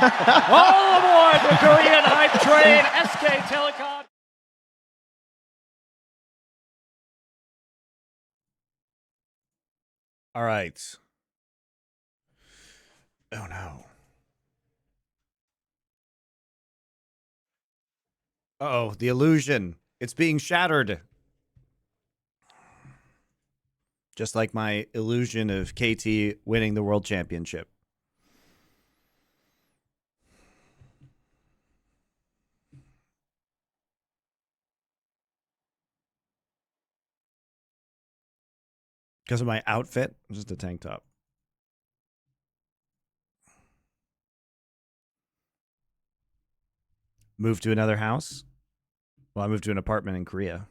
All aboard the Korean hype train, SK Telecom. All right. Oh no. Uh-oh, the illusion. It's being shattered. Just like my illusion of KT winning the world championship. Because of my outfit, just a tank top. Moved to another house. Well, I moved to an apartment in Korea.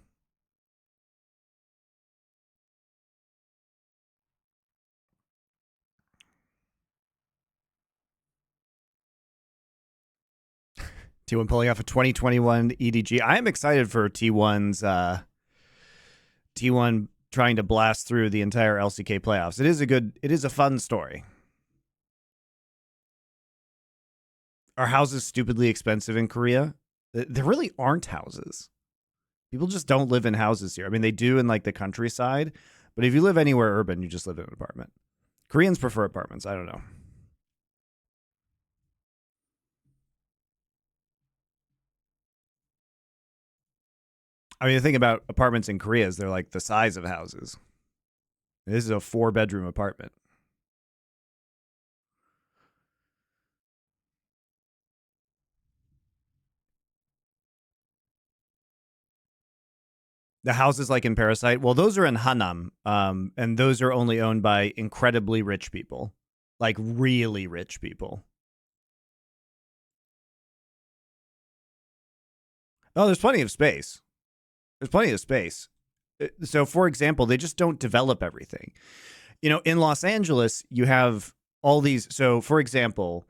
T1 pulling off a 2021 EDG. I am excited for T1's T1 trying to blast through the entire LCK playoffs. It is a fun story. Are houses stupidly expensive in Korea? There really aren't houses. People just don't live in houses here. I mean, they do in like the countryside, but if you live anywhere urban, you just live in an apartment. Koreans prefer apartments. I don't know. I mean, the thing about apartments in Korea is they're like the size of houses. This is a 4-bedroom apartment. The houses like in Parasite, well, those are in Hanam, and those are only owned by incredibly rich people, like really rich people. Oh, there's plenty of space. There's plenty of space. So, for example, they just don't develop everything. You know, in Los Angeles, you have all these. So, for example,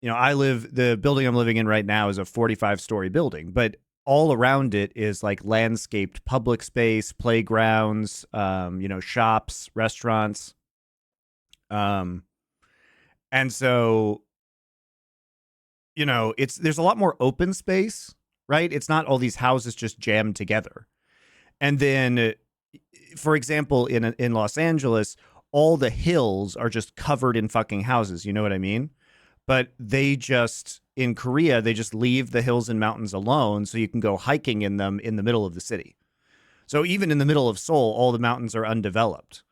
you know, the building I'm living in right now is a 45-story building, but all around it is like landscaped public space, playgrounds, you know, shops, restaurants. And so, you know, there's a lot more open space, right? It's not all these houses just jammed together. And then, for example, in Los Angeles, all the hills are just covered in fucking houses. You know what I mean? But in Korea, they just leave the hills and mountains alone so you can go hiking in them in the middle of the city. So even in the middle of Seoul, all the mountains are undeveloped.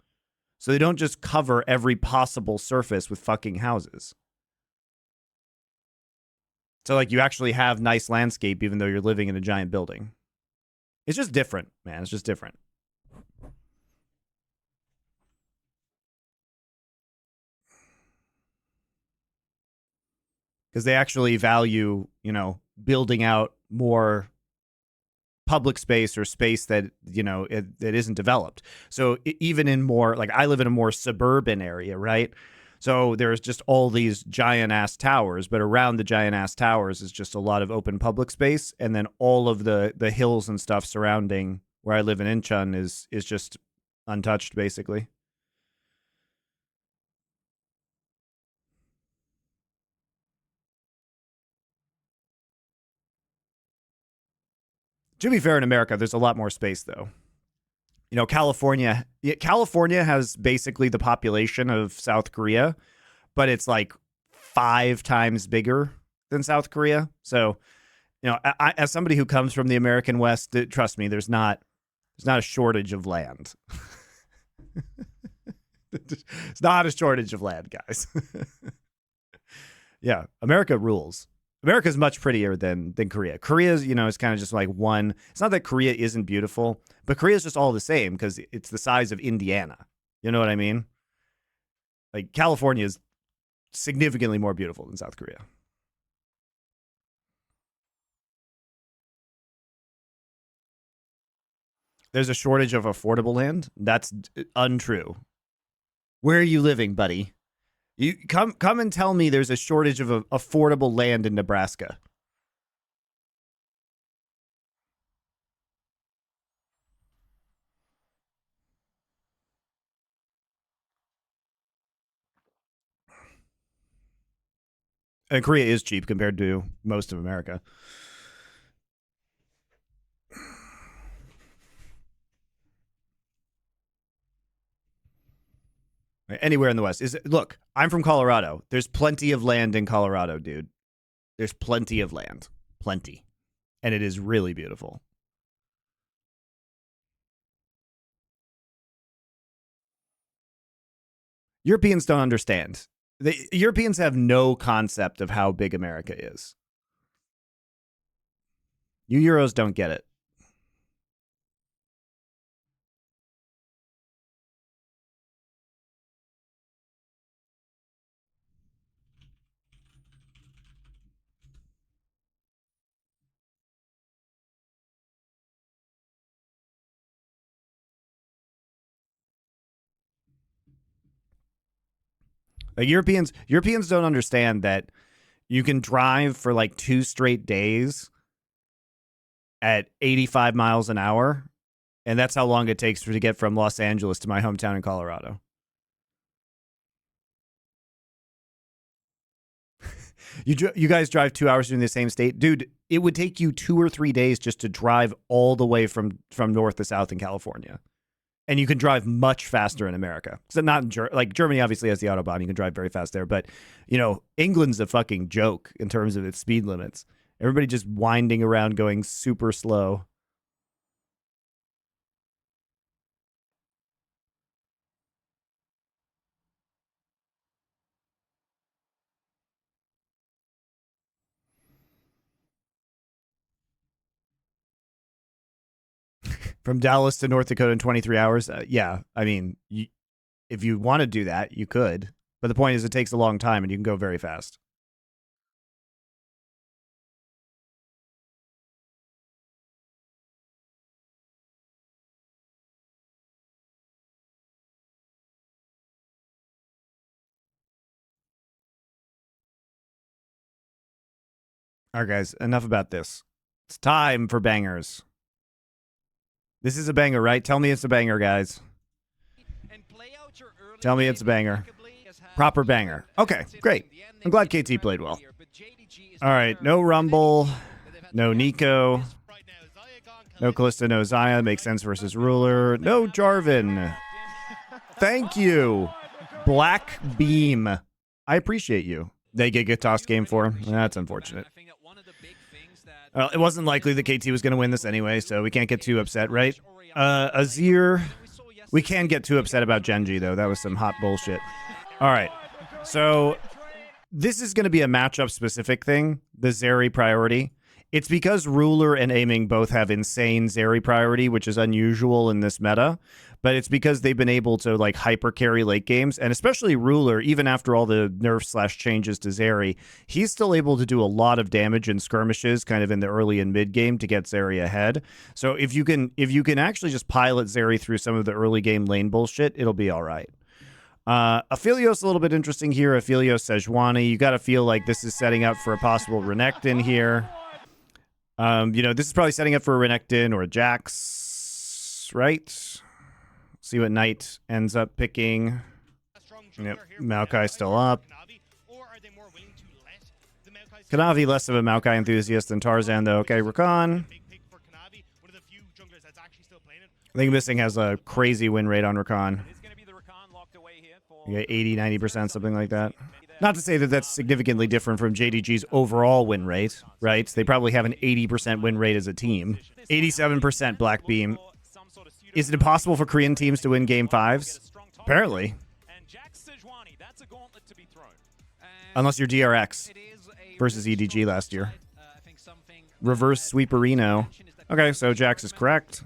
So they don't just cover every possible surface with fucking houses. So like you actually have nice landscape even though you're living in a giant building. It's just different, man. It's just different. Because they actually value, you know, building out more public space or space that, you know, that isn't developed. So even in more, like I live in a more suburban area, right? So there's just all these giant ass towers, but around the giant ass towers is just a lot of open public space. And then all of the hills and stuff surrounding where I live in Incheon is just untouched, basically. To be fair, in America, there's a lot more space, though. You know, California has basically the population of South Korea, but it's like 5 times bigger than South Korea. So, you know, as somebody who comes from the American West, trust me, there's not a shortage of land. It's not a shortage of land, guys. Yeah, America rules. America is much prettier than Korea. Korea's, you know, is kind of just like one. It's not that Korea isn't beautiful, but Korea's just all the same because it's the size of Indiana. You know what I mean? Like California is significantly more beautiful than South Korea. There's a shortage of affordable land. That's untrue. Where are you living, buddy? You come and tell me there's a shortage of affordable land in Nebraska. And Korea is cheap compared to most of America. Anywhere in the West. Look, I'm from Colorado. There's plenty of land in Colorado, dude. There's plenty of land. Plenty. And it is really beautiful. Europeans don't understand. The Europeans have no concept of how big America is. You Euros don't get it. Like Europeans don't understand that you can drive for like 2 straight days at 85 miles an hour, and that's how long it takes to get from Los Angeles to my hometown in Colorado. You guys drive 2 hours in the same state, dude. It would take you 2 or 3 days just to drive all the way from north to south in California. And you can drive much faster in America. So not in like Germany obviously has the Autobahn. You can drive very fast there. But, you know, England's a fucking joke in terms of its speed limits. Everybody just winding around going super slow. From Dallas to North Dakota in 23 hours. Yeah, I mean, if you want to do that, you could. But the point is it takes a long time and you can go very fast. All right, guys, enough about this. It's time for bangers. This is a banger, right? Tell me it's a banger, guys. Tell me it's a banger. Proper banger. Okay, great. I'm glad KT played well. All right, no Rumble, no Nico, no Kalista, no Zaya. Makes sense versus Ruler. No Jarvan. Thank you, Black Beam. I appreciate you. They get a toss game for him. That's unfortunate. Well, it wasn't likely that KT was going to win this anyway, so we can't get too upset, right? Azir, we can get too upset about Genji, though. That was some hot bullshit. All right, so this is going to be a matchup-specific thing, the Zeri priority. It's because Ruler and Aiming both have insane Zeri priority, which is unusual in this meta, but it's because they've been able to like hyper carry late games, and especially Ruler, even after all the nerfs / changes to Zeri, he's still able to do a lot of damage in skirmishes kind of in the early and mid game to get Zeri ahead. So if you can actually just pilot Zeri through some of the early game lane bullshit, it'll be all right. Aphelios a little bit interesting here. Aphelios Sejuani, you got to feel like this is setting up for a possible Renekton here. You know, this is probably setting up for a Renekton or a Jax, right? See what Knight ends up picking. Yep, Maokai still up. Kanavi less of a Maokai enthusiast than Tarzan, though. Okay, Rakan. I think Missing has a crazy win rate on Rakan. You get 80, 90%, something like that. Not to say that that's significantly different from JDG's overall win rate, right? They probably have an 80% win rate as a team. 87% Black Beam. Is it impossible for Korean teams to win Game 5s? Apparently. Unless you're DRX versus EDG last year. Reverse Sweeperino. Okay, so Jax is correct.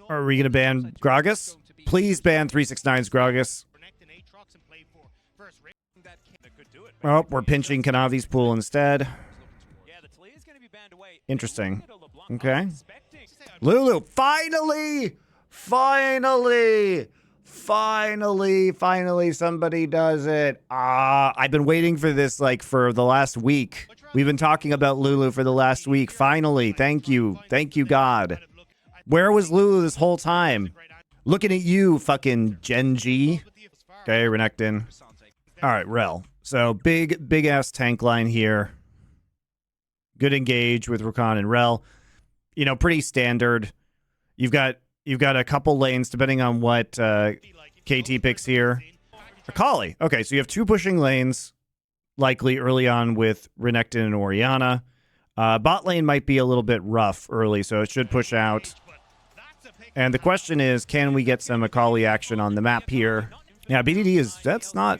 Are we going to ban Gragas? Please ban 369's Gragas. Oh, we're pinching Kanavi's pool instead. Interesting. Okay. Lulu, finally! Finally somebody does it. I've been waiting for this like for the last week. We've been talking about Lulu for the last week. Finally, thank you. Thank you, God. Where was Lulu this whole time? Looking at you, fucking Genji. Okay, Renekton. All right, Rel. So big ass tank line here. Good engage with Rakan and Rel. You know, pretty standard. You've got a couple lanes depending on what KT picks here. Akali. Okay, so you have 2 pushing lanes, likely early on with Renekton and Orianna. Bot lane might be a little bit rough early, so it should push out. And the question is, can we get some Akali action on the map here? Yeah, BDD is that's not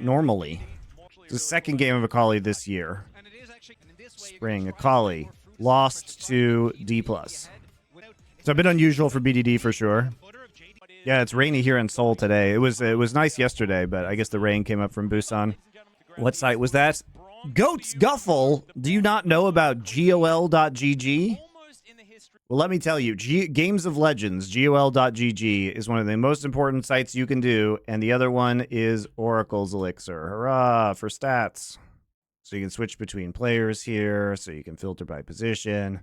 normally. It's the second game of Akali this year. Spring Akali lost to D+. So a bit unusual for BDD for sure. Yeah, it's rainy here in Seoul today. It was nice yesterday, but I guess the rain came up from Busan. What site was that? Goats Guffle. Do you not know about GOL.GG? Well, let me tell you, Games of Legends, GOL.GG, is one of the most important sites you can do, and the other one is Oracle's Elixir. Hurrah for stats. So you can switch between players here, so you can filter by position.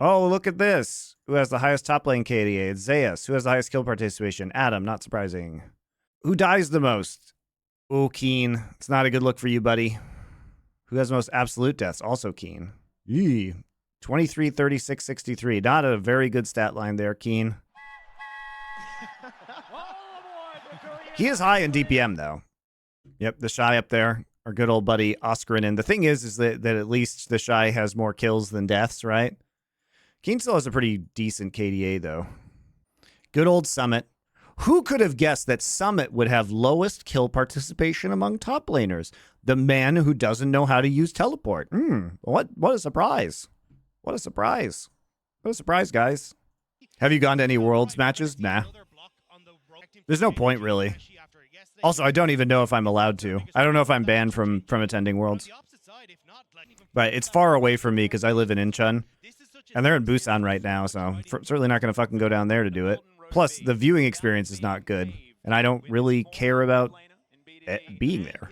Oh, look at this. Who has the highest top lane KDA? It's Zeus. Who has the highest kill participation? Adam, not surprising. Who dies the most? Oh, Keen. It's not a good look for you, buddy. Who has the most absolute deaths? Also Keen. Yee. 23, 36, 63. Not a very good stat line there, Keen. He is high in DPM, though. Yep, the Shy up there. Our good old buddy Oscarin. And the thing is that at least the Shy has more kills than deaths, right? Keen still has a pretty decent KDA, though. Good old Summit. Who could have guessed that Summit would have lowest kill participation among top laners? The man who doesn't know how to use teleport. What a surprise. What a surprise. What a surprise, guys. Have you gone to any Worlds matches? Nah. There's no point, really. Also, I don't even know if I'm allowed to. I don't know if I'm banned from attending Worlds. But it's far away from me because I live in Incheon. And they're in Busan right now, so I'm certainly not going to fucking go down there to do it. Plus, the viewing experience is not good. And I don't really care about being there.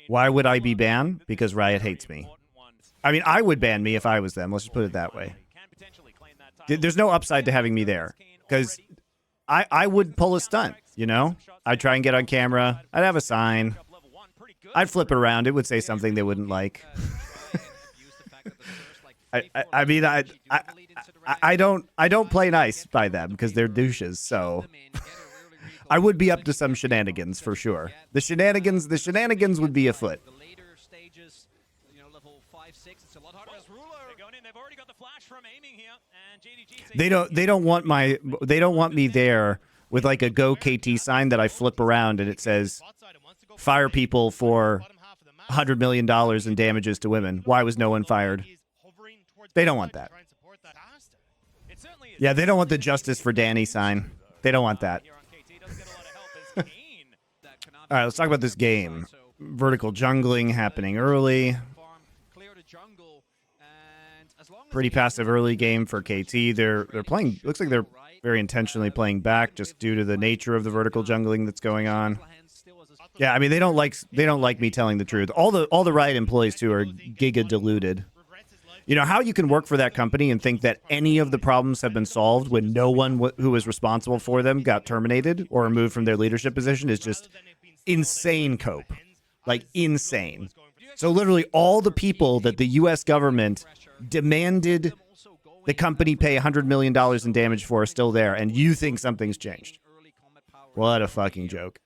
Why would I be banned? Because Riot hates me. I mean, I would ban me if I was them. Let's just put it that way. There's no upside to having me there. Because I would pull a stunt, you know? I'd try and get on camera. I'd have a sign. I'd flip it around. It would say something they wouldn't like. I mean, I don't play nice by them because they're douches. So I would be up to some shenanigans for sure. The shenanigans would be afoot. They don't want me there with like a Go KT sign that I flip around and it says fire people for $100 million in damages to women. Why was no one fired? They don't want that. Yeah, they don't want the justice for Danny sign. They don't want that. All right, let's talk about this game. Vertical jungling happening early. Pretty passive early game for KT. They're playing. Looks like they're very intentionally playing back, just due to the nature of the vertical jungling that's going on. Yeah, I mean they don't like me telling the truth. All the Riot employees too are giga deluded. You know how you can work for that company and think that any of the problems have been solved when no one who was responsible for them got terminated or removed from their leadership position is just insane, Cope. Like insane. So literally all the people that the U.S. government demanded the company pay $100 million in damage for are still there, and you think something's changed. What a fucking joke.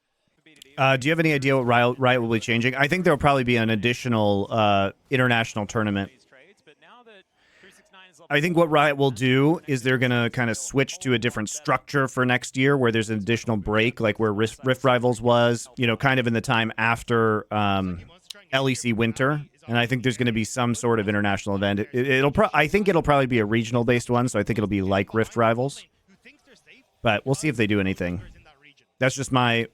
Do you have any idea what Riot will be changing? I think there'll probably be an additional international tournament. I think what Riot will do is they're going to kind of switch to a different structure for next year where there's an additional break, like where Rift Rivals was, you know, kind of in the time after LEC Winter. And I think there's going to be some sort of international event. I think it'll probably be a regional-based one, so I think it'll be like Rift Rivals. But we'll see if they do anything. That's just my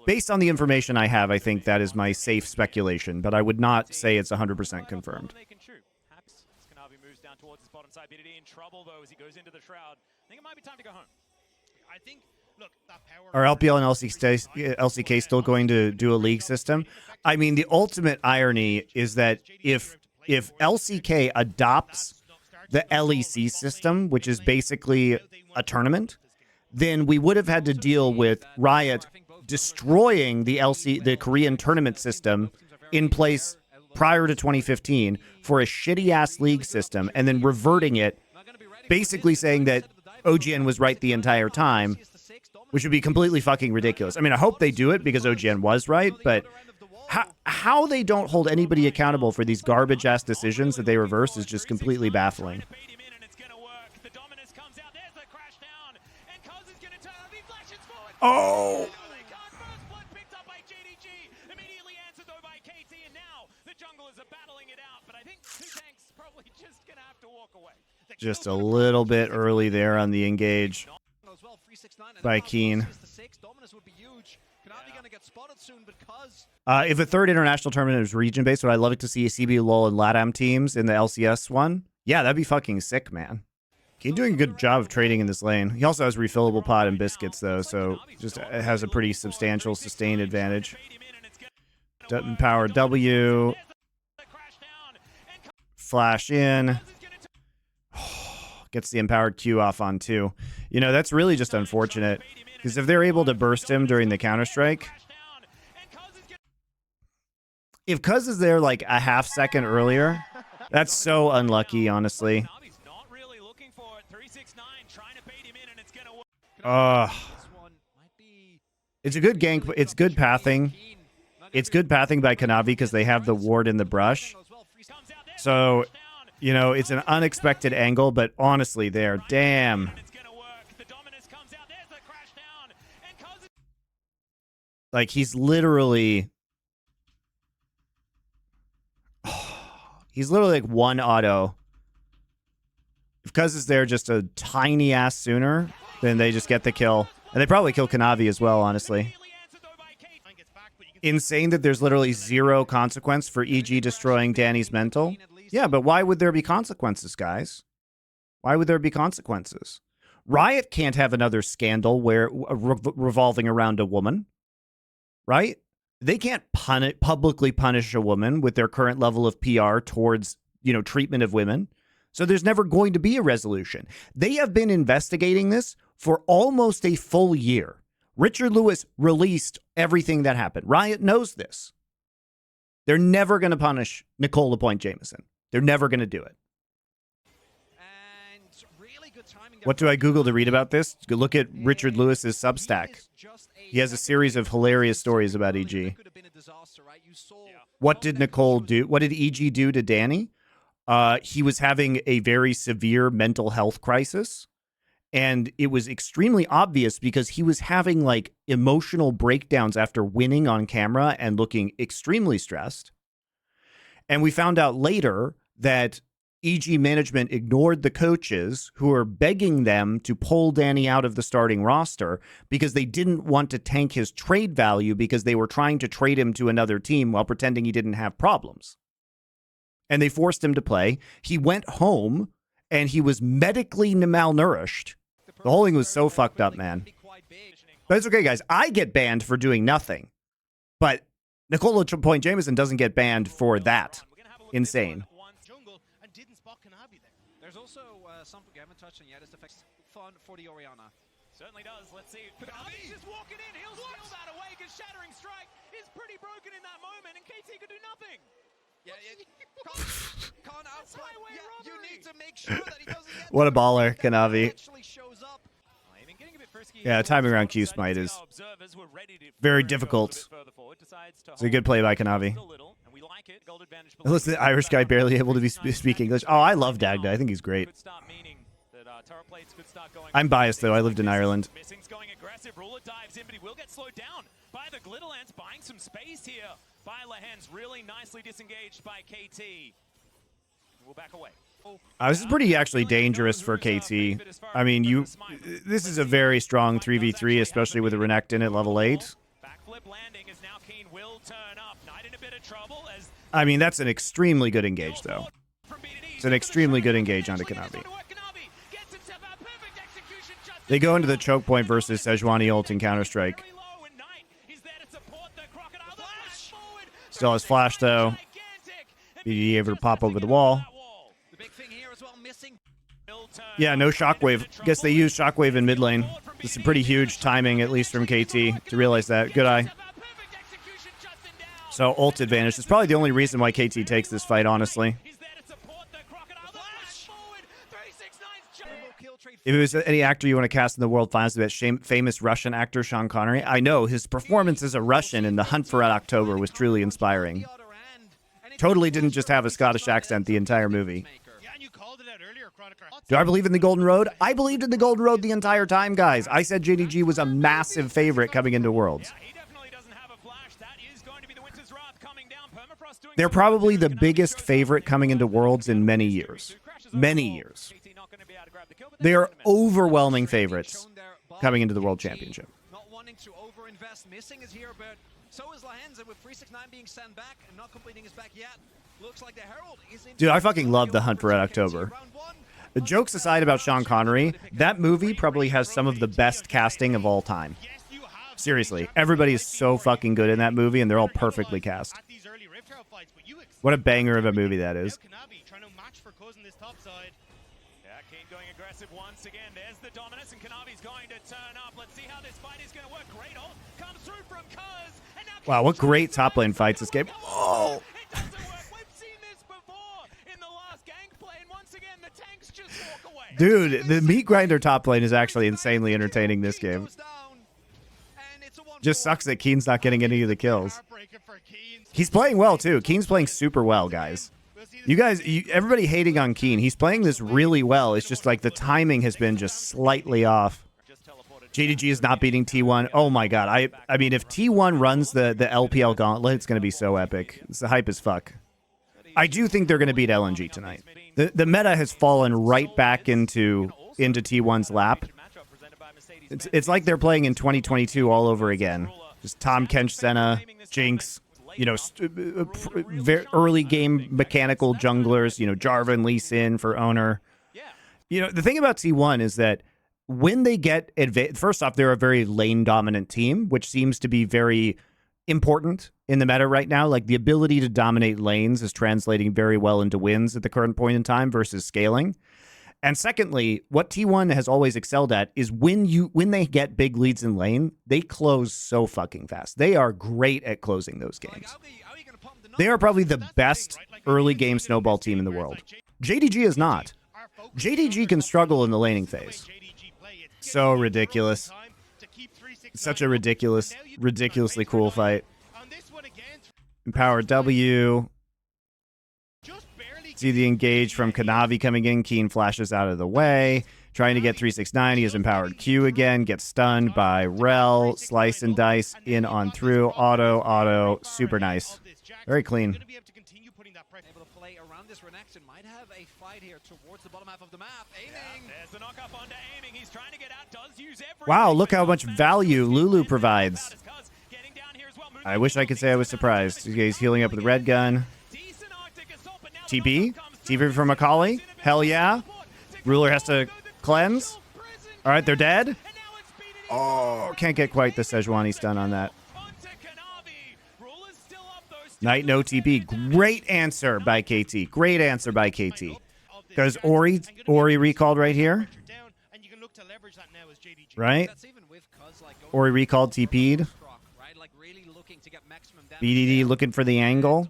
based on the information I have, I think that is my safe speculation, but I would not say it's 100% confirmed. Are LPL and LCK still going to do a league system? I mean, the ultimate irony is that if LCK adopts the LEC system, which is basically a tournament, then we would have had to deal with Riot destroying the Korean tournament system in place prior to 2015 for a shitty ass league system, and then reverting it, basically saying that OGN was right the entire time, which would be completely fucking ridiculous. I mean, I hope they do it because OGN was right, but how they don't hold anybody accountable for these garbage ass decisions that they reverse is just completely baffling. Oh! Just a little bit early there on the engage by Keen. If a third international tournament is region-based, would I love it to see CB, LOL, and LATAM teams in the LCS one? Yeah, that'd be fucking sick, man. Keen doing a good job of trading in this lane. He also has refillable pod and biscuits, though, so just has a pretty substantial sustained advantage. Power W. Flash in. Gets the empowered Q off on 2. You know, that's really just unfortunate. Because if they're able to burst him during the Counter-Strike... If Cuz is there like a half second earlier, that's so unlucky, honestly. It's a good gank. It's good pathing. It's good pathing by Kanavi because they have the ward in the brush. So, you know, it's an unexpected angle, but honestly, there, damn. Like, he's literally... He's literally like one auto. If Cuz is there just a tiny ass sooner, then they just get the kill. And they probably kill Kanavi as well, honestly. Insane that there's literally zero consequence for EG destroying Danny's mental. Yeah, but why would there be consequences, guys? Why would there be consequences? Riot can't have another scandal where revolving around a woman, right? They can't publicly punish a woman with their current level of PR towards, you know, treatment of women. So there's never going to be a resolution. They have been investigating this for almost a full year. Richard Lewis released everything that happened. Riot knows this. They're never going to punish Nicole LaPointe Jameson. They're never going to do it. What do I Google to read about this? Look at Richard Lewis's Substack. He has a series of hilarious stories about EG. What did Nicole do? What did EG do to Danny? He was having a very severe mental health crisis. And it was extremely obvious because he was having like emotional breakdowns after winning on camera and looking extremely stressed. And we found out later that EG management ignored the coaches who were begging them to pull Danny out of the starting roster because they didn't want to tank his trade value because they were trying to trade him to another team while pretending he didn't have problems. And they forced him to play. He went home and he was medically malnourished. The whole thing was so fucked up, man. But it's okay, guys. I get banned for doing nothing. But Nicole LaPointe Jameson doesn't get banned for that. Insane. There's also something we haven't touched on yet. Is the fun for the Orianna. Certainly does. Let's see. Kanavi's just walking in. He'll steal that away because Shattering Strike is pretty broken in that moment, and KT could do nothing. Yeah, can't outplay. Yeah, you need to make sure that he doesn't get What a baller, Kanavi. Yeah, timing around Q Smite is very difficult. It's a good play by Kanavi. Listen, the Irish guy barely able to speak English. Oh, I love Dagda. I think he's great. I'm biased, though. I lived in Ireland. Going aggressive. Ruler dives in, but he will get slowed down by the Glitterlands, buying some space here by Lehens. Really nicely disengaged by KT. We'll back away. This is pretty actually dangerous for KT. I mean, this is a very strong 3v3, especially with a Renekton at level 8. Backflip landing as now Keen will turn up. Knight in a bit of trouble as I mean, that's an extremely good engage, though. It's an extremely good engage onto Kanavi. They go into the choke point versus Sejuani ult in Counter-Strike. Still has flash, though. BDD able to pop over the wall. Yeah, no shockwave. Guess they use shockwave in mid lane. It's some pretty huge timing, at least from KT, to realize that. Good eye. So ult advantage. It's probably the only reason why KT takes this fight, honestly. If it was any actor you want to cast in the World Finals, that famous Russian actor Sean Connery. I know his performance as a Russian in The Hunt for Red October was truly inspiring. Totally didn't just have a Scottish accent the entire movie. Do I believe in the Golden Road? I believed in the Golden Road the entire time, guys. I said JDG was a massive favorite coming into Worlds. They're probably the biggest favorite coming into Worlds in many years. Many years. They are overwhelming favorites coming into the World Championship. Not wanting to overinvest, missing his here, but so is Lahenza with 369 being sent back and not completing his back yet. Looks like the Herald is in. Dude, I fucking love The Hunt for Red October. The jokes aside about Sean Connery, that movie probably has some of the best casting of all time. Seriously, everybody is so fucking good in that movie, and they're all perfectly cast. What a banger of a movie that is. Going aggressive once again. There's the dominance, and Kanavi's going to turn up. Let's see how this fight is going to work. Great ult comes through from Cuz. Wow, what great top lane fights this game. Oh! It doesn't work. We've seen this before in the last gank play, and once again, the tanks just walk away. Dude, the meat grinder top lane is actually insanely entertaining this game. Just sucks that Keen's not getting any of the kills. He's playing well, too. Keen's playing super well, guys. You guys, everybody hating on Keen. He's playing this really well. It's just like the timing has been just slightly off. JDG is not beating T1. Oh my god. I mean, if T1 runs the LPL gauntlet, it's going to be so epic. It's the hype as fuck. I do think they're going to beat LNG tonight. The meta has fallen right back into T1's lap. It's like they're playing in 2022 all over again. Just Tom Kench, Senna, Jinx. You know, very early game mechanical junglers, you know, Jarvan, Lee Sin for owner. You know, the thing about T1 is that when they get first off, they're a very lane dominant team, which seems to be very important in the meta right now. Like the ability to dominate lanes is translating very well into wins at the current point in time versus scaling. And secondly, what T1 has always excelled at is when they get big leads in lane, they close so fucking fast. They are great at closing those games. They are probably the best early game snowball team in the world. JDG is not. JDG can struggle in the laning phase. So ridiculous. Such a ridiculously cool fight. Empowered W. See the engage from Kanavi coming in. Keen flashes out of the way. Trying to get 369. He has empowered Q again. Gets stunned by Rel. Slice and dice. In on through. Auto. Super nice. Very clean. Able to play around this Renaxon. Might have a fight here towards the bottom half of the map. Aiming. There's the knock up onto aiming. He's trying to get out. Does use everything. Wow, look how much value Lulu provides. I wish I could say I was surprised. He's healing up with the red gun. TP? TP from Macaulay? Hell yeah. Ruler has to cleanse. All right, they're dead. Oh, can't get quite the Sejuani stun on that. Knight, no TP. Great answer by KT. Great answer by KT. Because Ori recalled right here. Right? Ori recalled TP'd. BDD looking for the angle.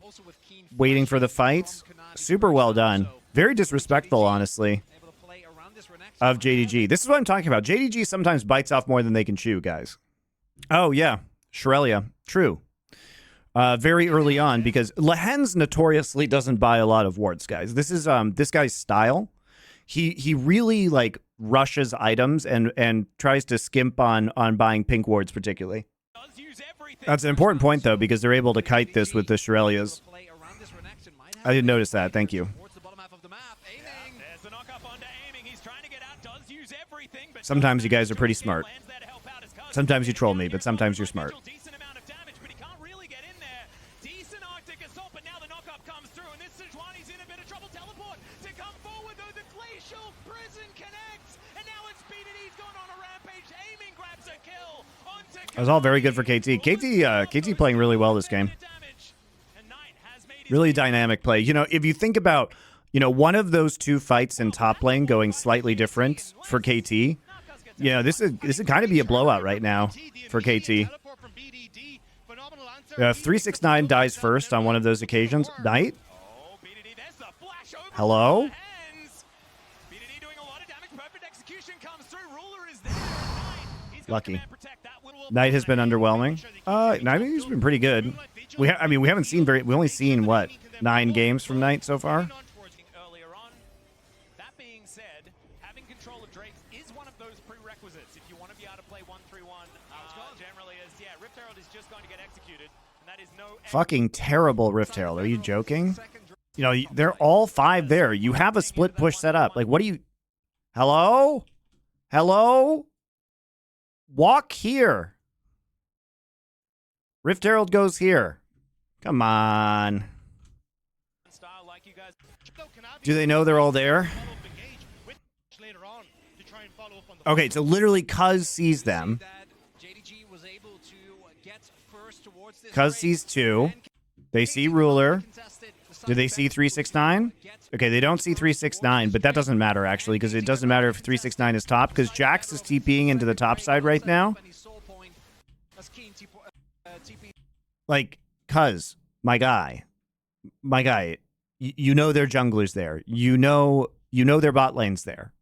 Waiting for the fight. Super well done. Very disrespectful, honestly, of JDG. This is what I'm talking about. JDG sometimes bites off more than they can chew, guys. Oh, yeah. Shrelia. True. Very early on, because Lahen's notoriously doesn't buy a lot of wards, guys. This is this guy's style. He really, like, rushes items and tries to skimp on buying pink wards, particularly. That's an important point, though, because they're able to kite this with the Shrelias. I didn't notice that. Thank you. Sometimes you guys are pretty smart. Sometimes you troll me, but sometimes you're smart. That was all very good for KT. KT playing really well this game. Really dynamic play. You know, if you think about, you know, one of those two fights in top lane going slightly different for KT, Yeah, this would kind of be a blowout right now for KT. If 369 dies first on one of those occasions, Knight. Hello? Lucky. Knight has been underwhelming. Knight has been pretty good. We haven't seen we only seen what, 9 games from Knight so far. That being said, having control of Drakes is one of those prerequisites if you want to be able to play 1-3-1. Generally, as Rift Herald is just going to get executed, and that is no fucking terrible Rift Herald. Are you joking? You know, they're all 5 there. You have a split push set up. Like, what do you? Hello? Hello? Walk here. Rift Herald goes here. Come on. Do they know they're all there? Okay, so literally Cuz sees them. Cuz sees 2. They see Ruler. Do they see 369? Okay, they don't see 369, but that doesn't matter, actually, because it doesn't matter if 369 is top, because Jax is TPing into the top side right now. Like, Cuz, my guy, you know their jungler's there. You know their bot lane's there.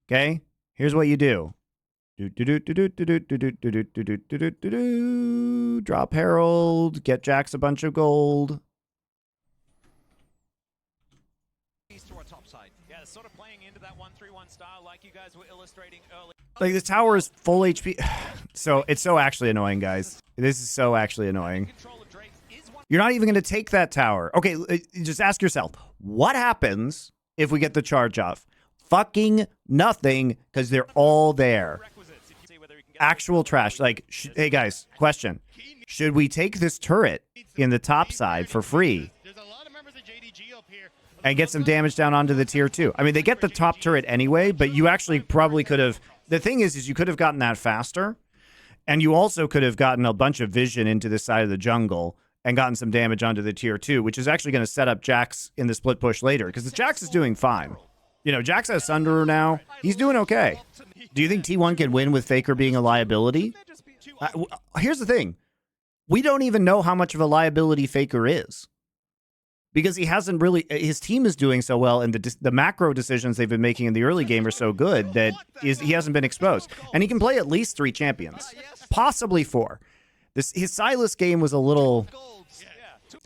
Okay? Here's what you do. Drop Herald, get Jax a bunch of gold. Yeah, sort of playing into that 1-3-1 style like you guys were illustrating earlier. Like, this tower is full HP. So, it's so actually annoying, guys. This is so actually annoying. You're not even going to take that tower. Okay, just ask yourself, what happens if we get the charge off? Fucking nothing, because they're all there. Actual trash. Like, hey, guys, question. Should we take this turret in the top side for free and get some damage down onto the tier 2? I mean, they get the top turret anyway, but you actually probably could have... The thing is you could have gotten that faster, and you also could have gotten a bunch of vision into this side of the jungle and gotten some damage onto the tier 2, which is actually going to set up Jax in the split push later, because the Jax is doing fine. You know, Jax has Sunderer now. He's doing okay. Do you think T1 can win with Faker being a liability? Here's the thing. We don't even know how much of a liability Faker is, because he hasn't really... His team is doing so well, and the macro decisions they've been making in the early game are so good that he hasn't been exposed. And he can play at least 3 champions, possibly 4. His Sylas game was a little...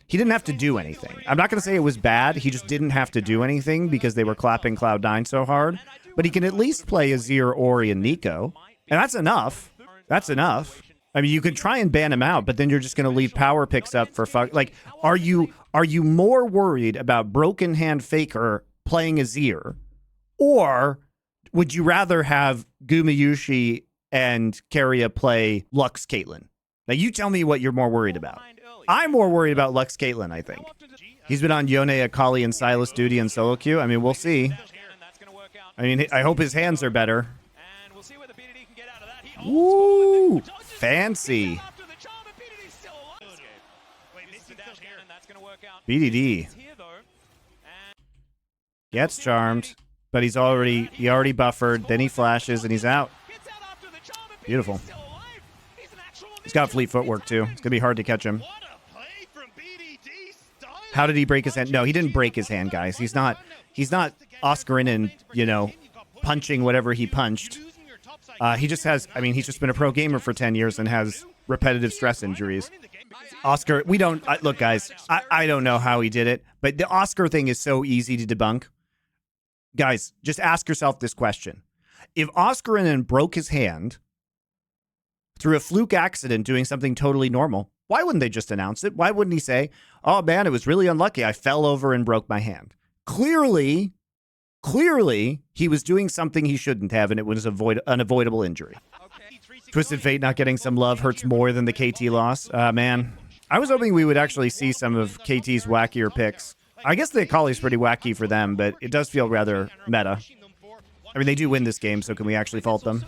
He didn't have to do anything. I'm not going to say it was bad. He just didn't have to do anything because they were clapping Cloud9 so hard. But he can at least play Azir, Ori, and Nico. And that's enough. That's enough. I mean, you could try and ban him out, but then you're just going to leave power picks up for fuck. Like, are you more worried about Broken Hand Faker playing Azir, or would you rather have Gumayushi and Keria play Lux Caitlyn? Now, you tell me what you're more worried about. I'm more worried about Lux Caitlyn, I think. He's been on Yone, Akali, and Sylas duty in solo queue. I mean, we'll see. I mean, I hope his hands are better. Woo! Fancy. BDD. Gets charmed, but he already buffered. Then he flashes and he's out. Beautiful. He's got fleet footwork too. It's gonna be hard to catch him. How did he break his hand? No, he didn't break his hand, guys. He's not Oscarin and, you know, punching whatever he punched. He just has, I mean, he's just been a pro gamer for 10 years and has repetitive stress injuries. Oscar, we don't, look, guys, I don't know how he did it, but the Oscar thing is so easy to debunk. Guys, just ask yourself this question. If Oscarin broke his hand through a fluke accident doing something totally normal, why wouldn't they just announce it? Why wouldn't he say, oh man, it was really unlucky. I fell over and broke my hand. Clearly, he was doing something he shouldn't have, and it was an unavoidable injury. Twisted Fate not getting some love hurts more than the KT loss. Man, I was hoping we would actually see some of KT's wackier picks. I guess the Akali's pretty wacky for them, but it does feel rather meta. I mean, they do win this game, so can we actually fault them?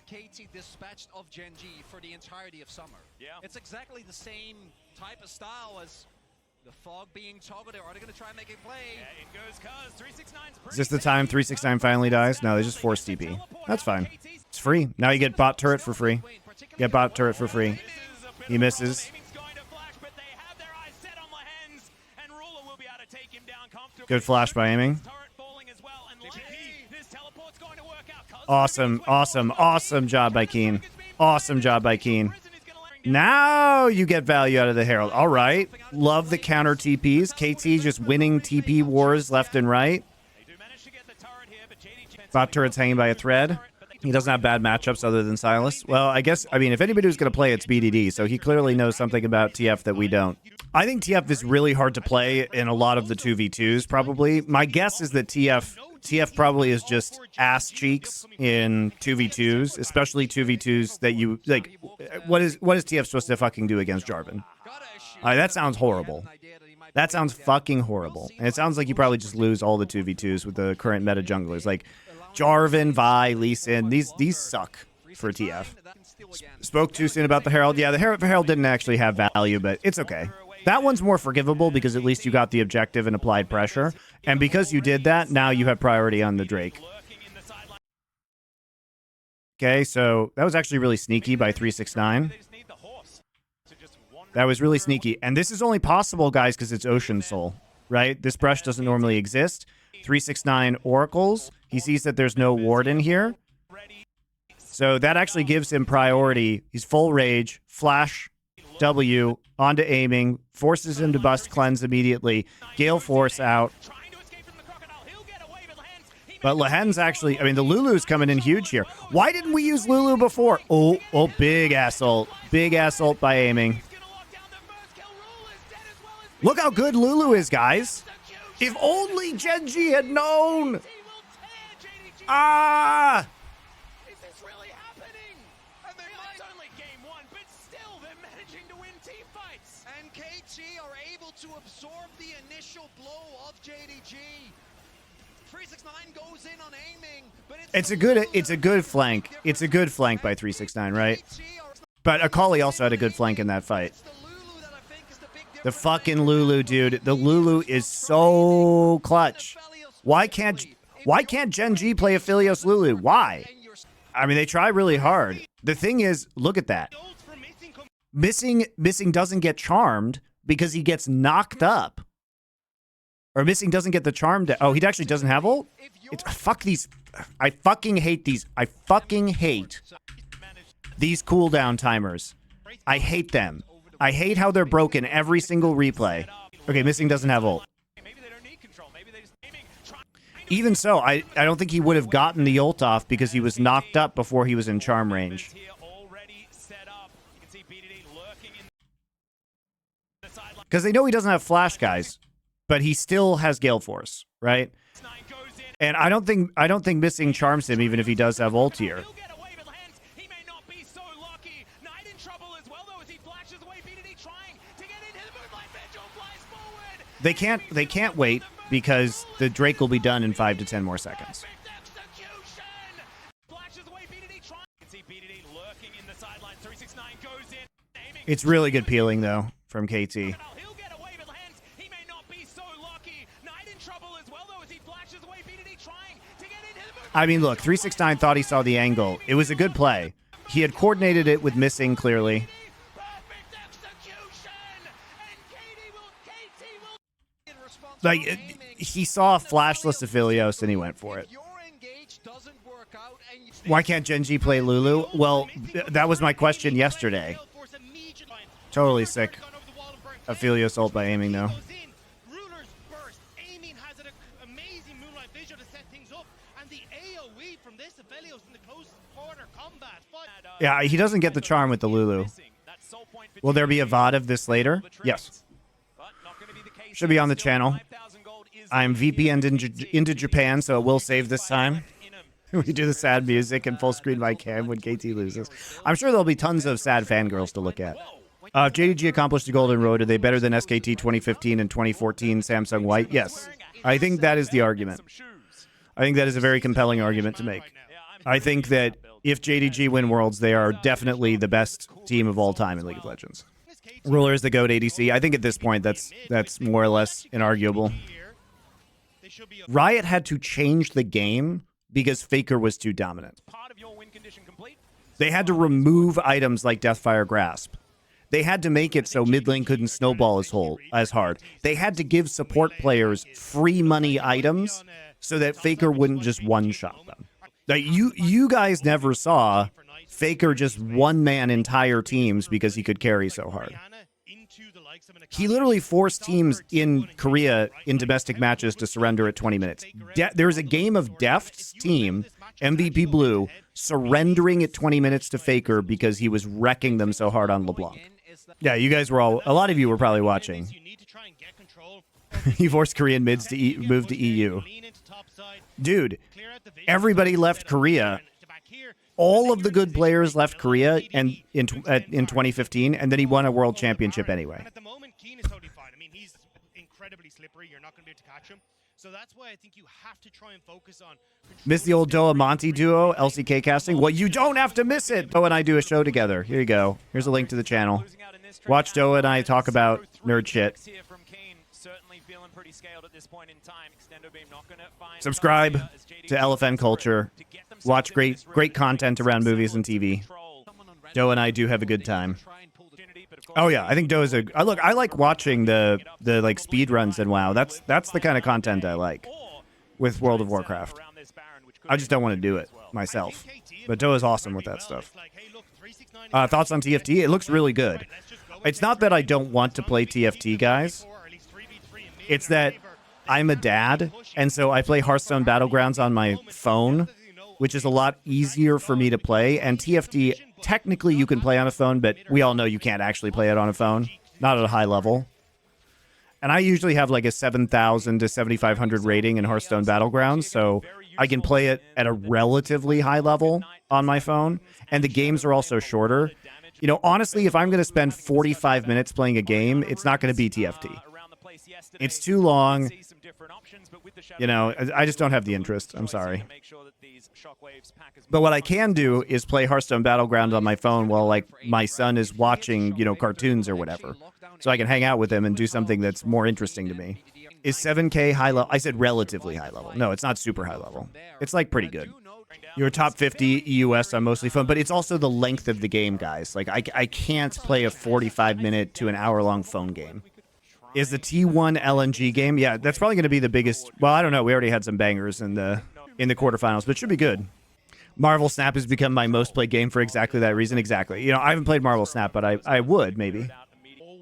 KT dispatched of Gen G for the entirety of summer. Yeah. It's exactly the same type of style as The fog being toggled there. Are they going to try and make a play? Yeah, in goes Cuz. 369's Is this the time 369 finally dies? No, they just forced TP. That's fine. It's free. Now you get bot turret for free. Get bot turret for free. He misses. Good flash by aiming. Awesome, awesome, awesome job by Keen. Awesome job by Keen. Now you get value out of the Herald. All right. Love the counter TPs. KT just winning TP wars left and right. Bot turret's hanging by a thread. He doesn't have bad matchups other than Silas. Well, I mean, if anybody who's going to play, it's BDD, so he clearly knows something about TF that we don't. I think TF is really hard to play in a lot of the 2v2s, probably. My guess is that TF probably is just ass cheeks in 2v2s, especially 2v2s that you, like, what is TF supposed to fucking do against Jarvan? That sounds horrible. That sounds fucking horrible. And it sounds like you probably just lose all the 2v2s with the current meta junglers. Like, Jarvan, Vi, Lee Sin, these suck for TF. Spoke too soon about the Herald. Yeah, the Herald didn't actually have value, but it's okay. That one's more forgivable because at least you got the objective and applied pressure. And because you did that, now you have priority on the Drake. Okay, so that was actually really sneaky by 369. That was really sneaky. And this is only possible, guys, because it's Ocean Soul, right? This brush doesn't normally exist. 369 oracles. He sees that there's no Warden here. So that actually gives him priority. He's full rage, flash, W, onto aiming, forces him to bust cleanse immediately. Gale Force out. But Lehen's actually, I mean, the Lulu's coming in huge here. Why didn't we use Lulu before? Oh, big ass ult. Big ass ult by aiming. Look how good Lulu is, guys. If only Genji had known. Ah! Is this really happening? And it's only game one, but still they're managing to win team fights. And KT are able to absorb the initial blow of JDG. 369 goes in on aiming, but it's a good flank. It's a good flank by 369, right? But Akali also had a good flank in that fight. The fucking Lulu, dude. The Lulu is so clutch. Why can't Genji play Aphelios Lulu? Why? I mean, they try really hard. The thing is, look at that. Missing doesn't get charmed because he gets knocked up. Or Missing doesn't get the charm. Oh, he actually doesn't have ult? Fuck these. I fucking hate these. I fucking hate these cooldown timers. I hate them. I hate how they're broken every single replay. Okay, Missing doesn't have ult. Even so, I don't think he would have gotten the ult off because he was knocked up before he was in charm range. Because they know he doesn't have flash, guys, but he still has Gale Force, right? And I don't think Missing charms him even if he does have ult here. They can't wait because the Drake will be done in 5 to 10 more seconds. It's really good peeling though from KT. I mean, look, 369 thought he saw the angle. It was a good play. He had coordinated it with Missing clearly. Like, he saw flashless Aphelios and he went for it. Why can't Genji play Lulu? Well, that was my question yesterday. Totally sick. Aphelios ult by aiming, though. Yeah, he doesn't get the charm with the Lulu. Will there be a VOD of this later? Yes. Should be on the channel. I'm VPN'd into Japan, so it will save this time. We do the sad music and full screen by cam when KT loses. I'm sure there'll be tons of sad fangirls to look at. If JDG accomplished the Golden Road, are they better than SKT 2015 and 2014 Samsung White? Yes. I think that is the argument. I think that is a very compelling argument to make. I think that if JDG win Worlds, they are definitely the best team of all time in League of Legends. Ruler is the GOAT ADC. I think at this point that's more or less inarguable. Riot had to change the game because Faker was too dominant. They had to remove items like Deathfire Grasp. They had to make it so mid lane couldn't snowball as hard. They had to give support players free money items so that Faker wouldn't just one-shot them. Like, you guys never saw Faker just one-man entire teams because he could carry so hard. He literally forced teams in Korea in domestic matches to surrender at 20 minutes. There was a game of Deft's team, MVP Blue, surrendering at 20 minutes to Faker because he was wrecking them so hard on LeBlanc. Yeah, you guys were a lot of you were probably watching. He forced Korean mids to move to EU. Dude, everybody left Korea. All of the good players left Korea and in 2015, and then he won a world championship anyway. At the moment, Keen is totally fine. I mean, he's incredibly slippery. You're not going to be able to catch him. So that's why I think you have to try and focus on... Miss the old Doa Monty duo, LCK casting? Well, you don't have to miss it. Doa and I do a show together. Here you go. Here's a link to the channel. Watch Doa and I talk about nerd shit. Subscribe to LFN Culture. Watch great content around movies and TV. Doa and I do have a good time. Oh yeah, I think Doa's I like watching the like speed runs in WoW. That's the kind of content I like with World of Warcraft. I just don't want to do it myself. But Doa's awesome with that stuff. Thoughts on TFT? It looks really good. It's not that I don't want to play TFT, guys. It's that I'm a dad, and so I play Hearthstone Battlegrounds on my phone, which is a lot easier for me to play. And TFT, technically you can play on a phone, but we all know you can't actually play it on a phone. Not at a high level. And I usually have like a 7,000 to 7,500 rating in Hearthstone Battlegrounds, so I can play it at a relatively high level on my phone. And the games are also shorter. You know, honestly, if I'm going to spend 45 minutes playing a game, it's not going to be TFT. It's too long. You know, I just don't have the interest. I'm sorry. But what I can do is play Hearthstone Battlegrounds on my phone while, like, my son is watching, you know, cartoons or whatever. So I can hang out with him and do something that's more interesting to me. Is 7K high level? I said relatively high level. No, it's not super high level. It's, like, pretty good. You're top 50 EUS on mostly phone, but it's also the length of the game, guys. Like, I can't play a 45-minute to an hour-long phone game. Is the T1 LNG game? Yeah, that's probably going to be the biggest. Well, I don't know. We already had some bangers in the quarterfinals, but it should be good. Marvel Snap has become my most played game for exactly that reason. Exactly. You know, I haven't played Marvel Snap, but I would maybe.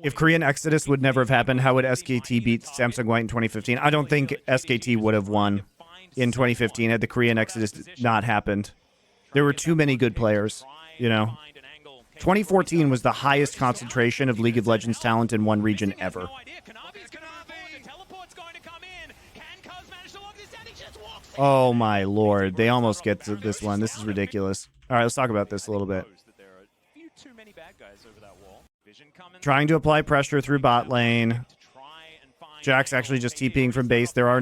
If Korean Exodus would never have happened, how would SKT beat Samsung White in 2015? I don't think SKT would have won in 2015 had the Korean Exodus not happened. There were too many good players, you know. 2014 was the highest concentration of League of Legends talent in one region ever. Oh my lord, they almost get to this one. This is ridiculous. All right, let's talk about this a little bit. Trying to apply pressure through bot lane. Jack's actually just TPing from base. There are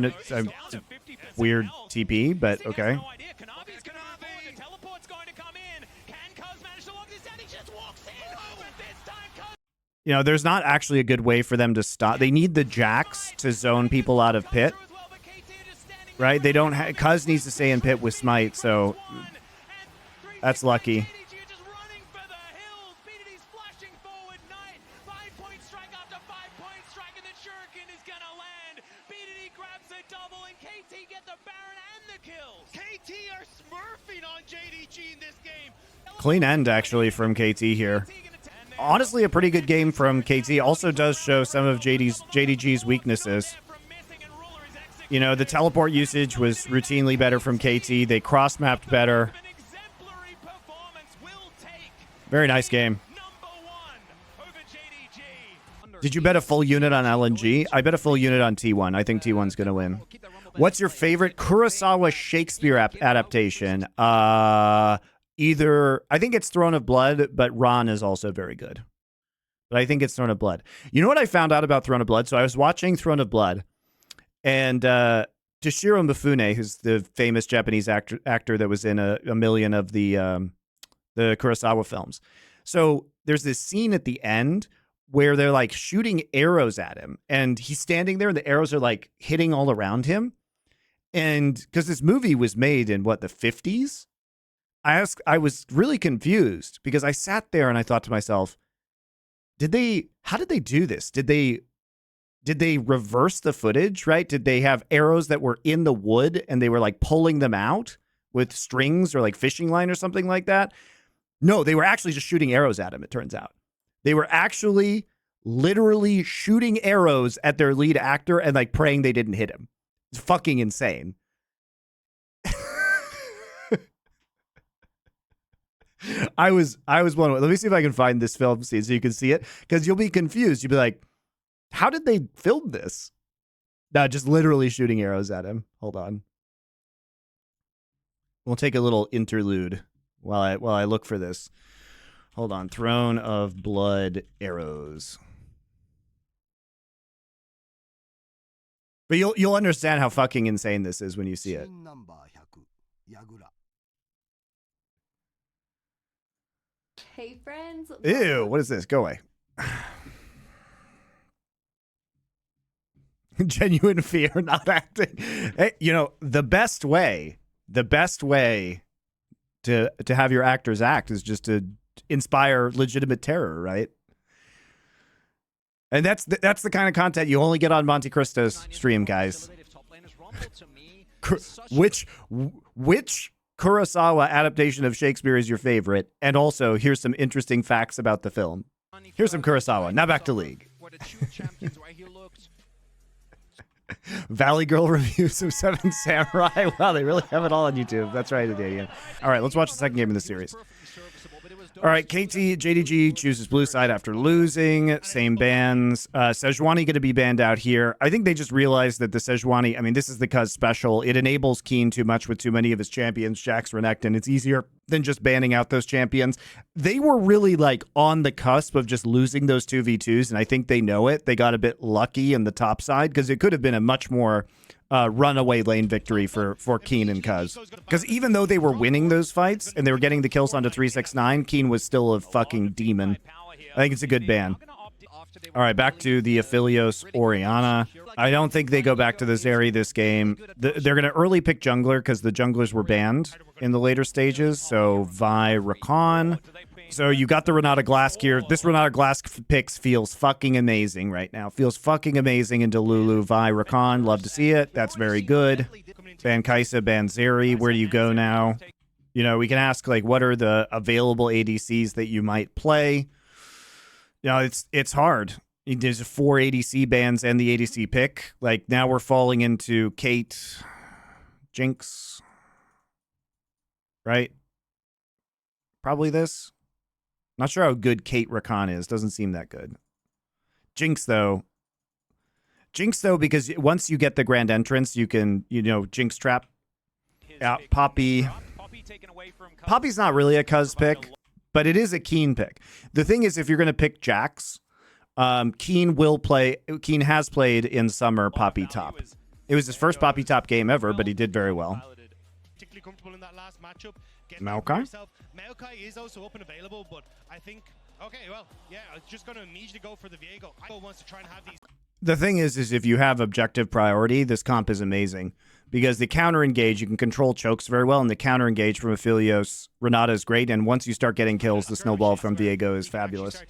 weird TP, but okay. You know, there's not actually a good way for them to stop. They need the Jax to zone people out of pit. Right? They don't have... Cuz needs to stay in pit with Smite, so... That's lucky. Clean end, actually, from KT here. Honestly, a pretty good game from KT. Also does show some of JDG's weaknesses. You know, the teleport usage was routinely better from KT. They cross-mapped better. Very nice game. Did you bet a full unit on LNG? I bet a full unit on T1. I think T1's going to win. What's your favorite Kurosawa Shakespeare adaptation? Either, I think it's Throne of Blood, but Ron is also very good. But I think it's Throne of Blood. You know what I found out about Throne of Blood? So I was watching Throne of Blood, and Toshiro Mifune, who's the famous Japanese actor that was in a million of the Kurosawa films. So there's this scene at the end where they're like shooting arrows at him, and he's standing there and the arrows are like hitting all around him. And because this movie was made in what, the 50s? I was really confused because I sat there and I thought to myself, how did they do this? Did they reverse the footage, right? Did they have arrows that were in the wood and they were like pulling them out with strings or like fishing line or something like that? No, they were actually just shooting arrows at him, it turns out. They were actually literally shooting arrows at their lead actor and like praying they didn't hit him. It's fucking insane. I was blown away. Let me see if I can find this film scene so you can see it, because you'll be confused. You'll be like, how did they film this? No, just literally shooting arrows at him. Hold on. We'll take a little interlude while I look for this. Hold on. Throne of Blood arrows. But you'll understand how fucking insane this is when you see it. Hey friends. Ew, what is this? Go away. Genuine fear, not acting. Hey, you know, the best way to have your actors act is just to inspire legitimate terror, right? And that's the kind of content you only get on Montecristo's stream, guys. Which Kurosawa adaptation of Shakespeare is your favorite? And also, here's some interesting facts about the film. Here's some Kurosawa. Now back to League. Valley Girl reviews of Seven Samurai. Wow, they really have it all on YouTube. That's right, idiot. All right, let's watch the second game in the series. All right, KT, JDG chooses blue side after losing. Same bans. Sejuani going to be banned out here. I think they just realized that the Sejuani, I mean, this is the Cuz special. It enables Keen too much with too many of his champions, Jax, Renekton. It's easier than just banning out those champions. They were really like on the cusp of just losing those 2v2s, and I think they know it. They got a bit lucky in the top side because it could have been a much more runaway lane victory for Keen and Cuz. Because even though they were winning those fights and they were getting the kills onto 369, Keen was still a fucking demon. I think it's a good ban. All right, back to the Aphelios Orianna. I don't think they go back to the Zeri this game. They're going to early pick jungler because the junglers were banned in the later stages. So Vi, Rakan. So you got the Renata Glask here. This Renata Glask picks feels fucking amazing right now. Feels fucking amazing into Lulu, Vi, Rakan. Love to see it. That's very good. Ban Kaisa, ban Zeri. Where do you go now? You know, we can ask, like, what are the available ADCs that you might play? You know, it's hard. There's 4 ADC bans and the ADC pick. Like, now we're falling into Kate, Jinx, right? Probably this. Not sure how good Kate Rakan is. Doesn't seem that good. Jinx, though, because once you get the grand entrance, you can, you know, Jinx trap out Poppy. Poppy's not really a Cuz pick, but it is a Keen pick. The thing is, if you're going to pick Jax, Keen has played in summer Poppy top. It was his first Poppy top game ever, but he did very well. Particularly comfortable in that last matchup. Maokai? Maokai is also up and available, but I think, okay, well, yeah, I'm just going to immediately go for the Viego. I wants to try and have these. The thing is if you have objective priority, this comp is amazing. Because the counter engage, you can control chokes very well, and the counter engage from Aphelios Renata is great, and once you start getting kills, the snowball from Viego is fabulous.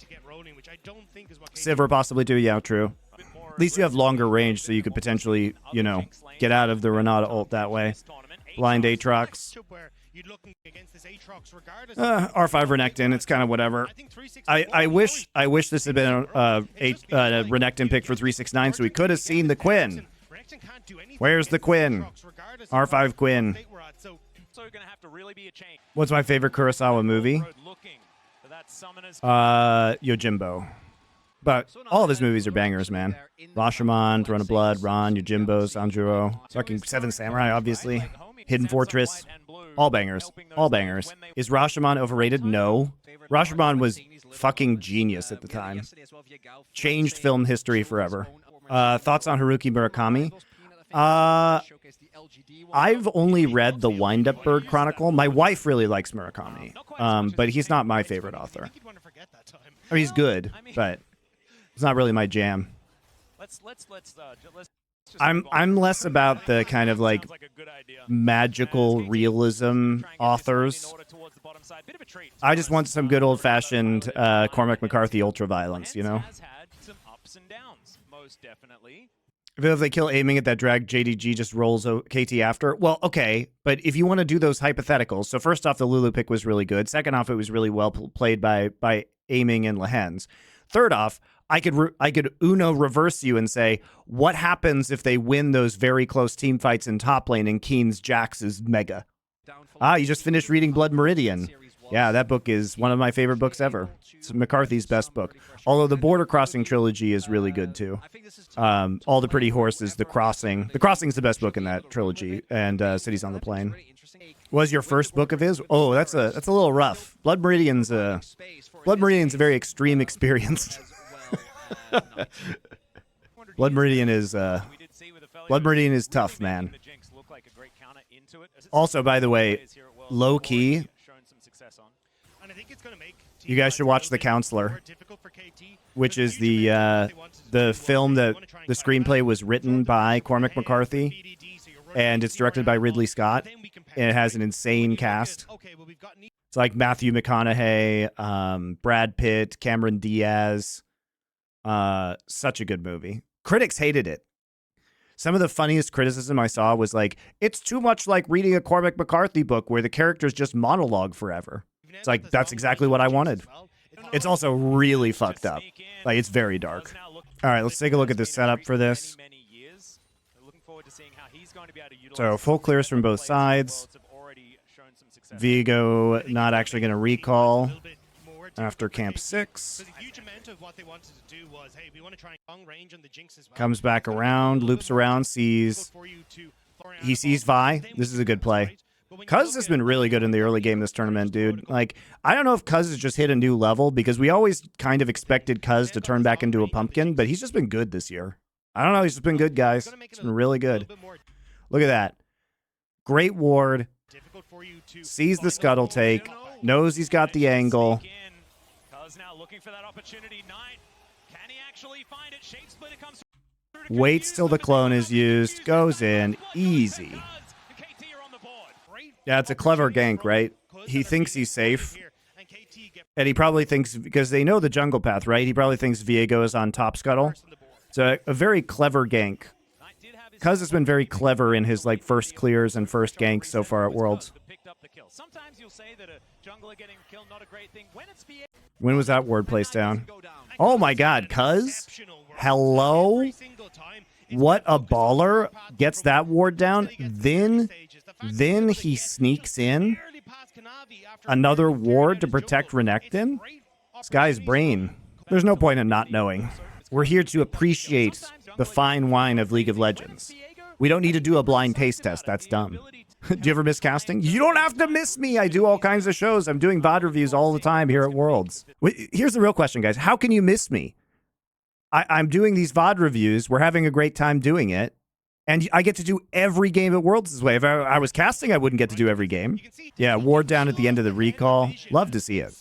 Sivir possibly too, yeah, true. At least you have longer range, so you could potentially, you know, get out of the Renata ult that way. Blind Aatrox. R5 Renekton, it's kind of whatever. I wish this had been a Renekton pick for 369, so we could have seen the Quinn. Where's the Quinn? R5 Quinn. What's my favorite Kurosawa movie? Yojimbo. But all of his movies are bangers, man. Rashomon, Throne of Blood, Ron, Yojimbo, Sanjuro, fucking Seven Samurai, obviously. Hidden Fortress. All bangers. All bangers. Is Rashomon overrated? No. Rashomon was fucking genius at the time. Changed film history forever. Thoughts on Haruki Murakami? I've only read the Wind-Up Bird Chronicle. My wife really likes Murakami, but he's not my favorite author. I mean, he's good, but It's not really my jam. Let's just I'm less about the kind of like magical realism authors. I just want some good old-fashioned Cormac McCarthy ultra-violence, you know? has had some ups and downs, most definitely. If they kill aiming at that drag, JDG just rolls KT after. Well, okay, but if you want to do those hypotheticals, so first off, the Lulu pick was really good. Second off, it was really well played by aiming and Lehens. Third off, I could Uno reverse you and say, what happens if they win those very close team fights in top lane and Keen's Jax is mega? You just finished reading Blood Meridian. Yeah, that book is one of my favorite books ever. It's McCarthy's best book. Although the Border Crossing trilogy is really good too. All the Pretty Horses, The Crossing. The Crossing is the best book in that trilogy, and Cities on the Plain. Was your first book of his? Oh, that's a little rough. Blood Meridian's a very extreme experience. Blood Meridian is tough, man. Also, by the way, low key, you guys should watch The Counselor, which is the film that the screenplay was written by Cormac McCarthy, and it's directed by Ridley Scott, and it has an insane cast. It's like Matthew McConaughey, Brad Pitt, Cameron Diaz. Such a good movie. Critics hated it. Some of the funniest criticism I saw was like, it's too much like reading a Cormac McCarthy book where the characters just monologue forever. It's like, that's exactly what I wanted. It's also really fucked up. Like, it's very dark. All right, let's take a look at the setup for this. So, full clears from both sides. Vigo not actually going to recall after Camp 6. Comes back around, loops around, he sees Vi. This is a good play. Cuz has been really good in the early game of this tournament, dude. Like, I don't know if Cuz has just hit a new level, because we always kind of expected Cuz to turn back into a pumpkin, but he's just been good this year. I don't know, he's just been good, guys. He's been really good. Look at that. Great ward. Sees the scuttle take. Knows he's got the angle. Waits till the clone is used. Goes in. Easy. Yeah, it's a clever gank, right? He thinks he's safe. And he probably thinks, because they know the jungle path, right? He probably thinks Viego is on top scuttle. So a very clever gank. Cuz has been very clever in his like first clears and first ganks so far at Worlds. When was that ward placed down? Oh my god, Cuz? Hello? What a baller. Gets that ward down. Then he sneaks in another ward to protect Renekton? This guy's brain. There's no point in not knowing. We're here to appreciate the fine wine of League of Legends. We don't need to do a blind taste test. That's dumb. Do you ever miss casting? You don't have to miss me. I do all kinds of shows. I'm doing VOD reviews all the time here at Worlds. Here's the real question, guys. How can you miss me? I'm doing these VOD reviews. We're having a great time doing it. And I get to do every game at Worlds this way. If I was casting, I wouldn't get to do every game. Yeah, ward down at the end of the recall. Love to see it.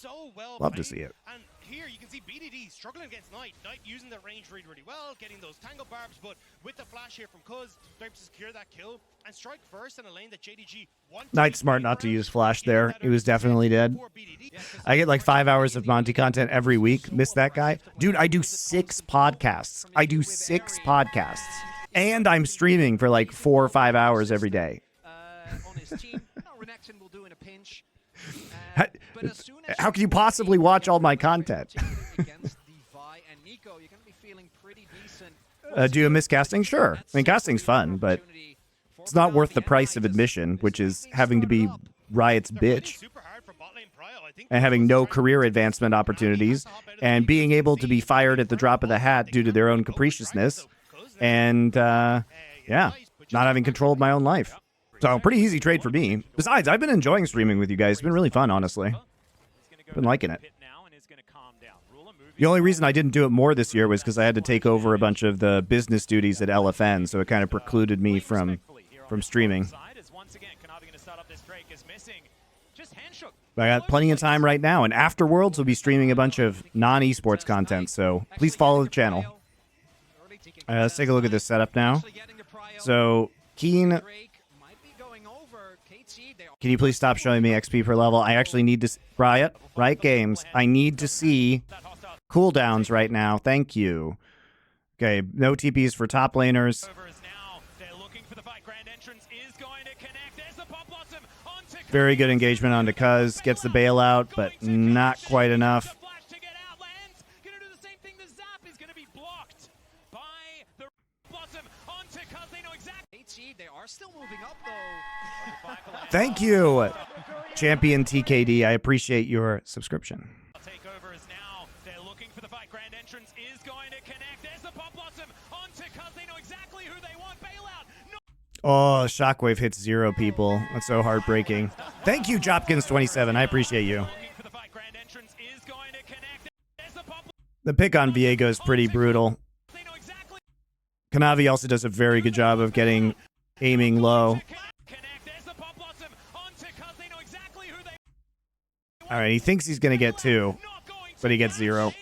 Love to see it. And here you can see BDD struggling against Knight. Knight using the range read really well, getting those tangle barbs, but with the flash here from Cuz, they're able to secure that kill and strike first in a lane that JDG wants. Knight's smart not to use flash there. He was definitely dead. I get like 5 hours of Monty content every week. Miss that guy? Dude, I do 6 podcasts. And I'm streaming for like 4 or 5 hours every day. How can you possibly watch all my content? Do you miss casting? Sure. I mean, casting's fun, but it's not worth the price of admission, which is having to be Riot's bitch and having no career advancement opportunities and being able to be fired at the drop of the hat due to their own capriciousness and, yeah, not having control of my own life. So, pretty easy trade for me. Besides, I've been enjoying streaming with you guys. It's been really fun, honestly. Been liking it. The only reason I didn't do it more this year was because I had to take over a bunch of the business duties at LFN, so it kind of precluded me from streaming. I got plenty of time right now, and afterwards we'll be streaming a bunch of non-esports content, so please follow the channel. Let's take a look at this setup now. So, Keen, can you please stop showing me XP per level? I actually need to... Riot Games, I need to see cooldowns right now. Thank you. Okay, no TPs for top laners. Very good engagement onto Cuz. Gets the bailout, but not quite enough. Thank you, Champion TKD. I appreciate your subscription. Oh, Shockwave hits 0 people. That's so heartbreaking. Thank you, Jopkins27. I appreciate you. The pick on Viego is pretty brutal. Kanavi also does a very good job of aiming low. All right, he thinks he's going to get 2, but he gets 0.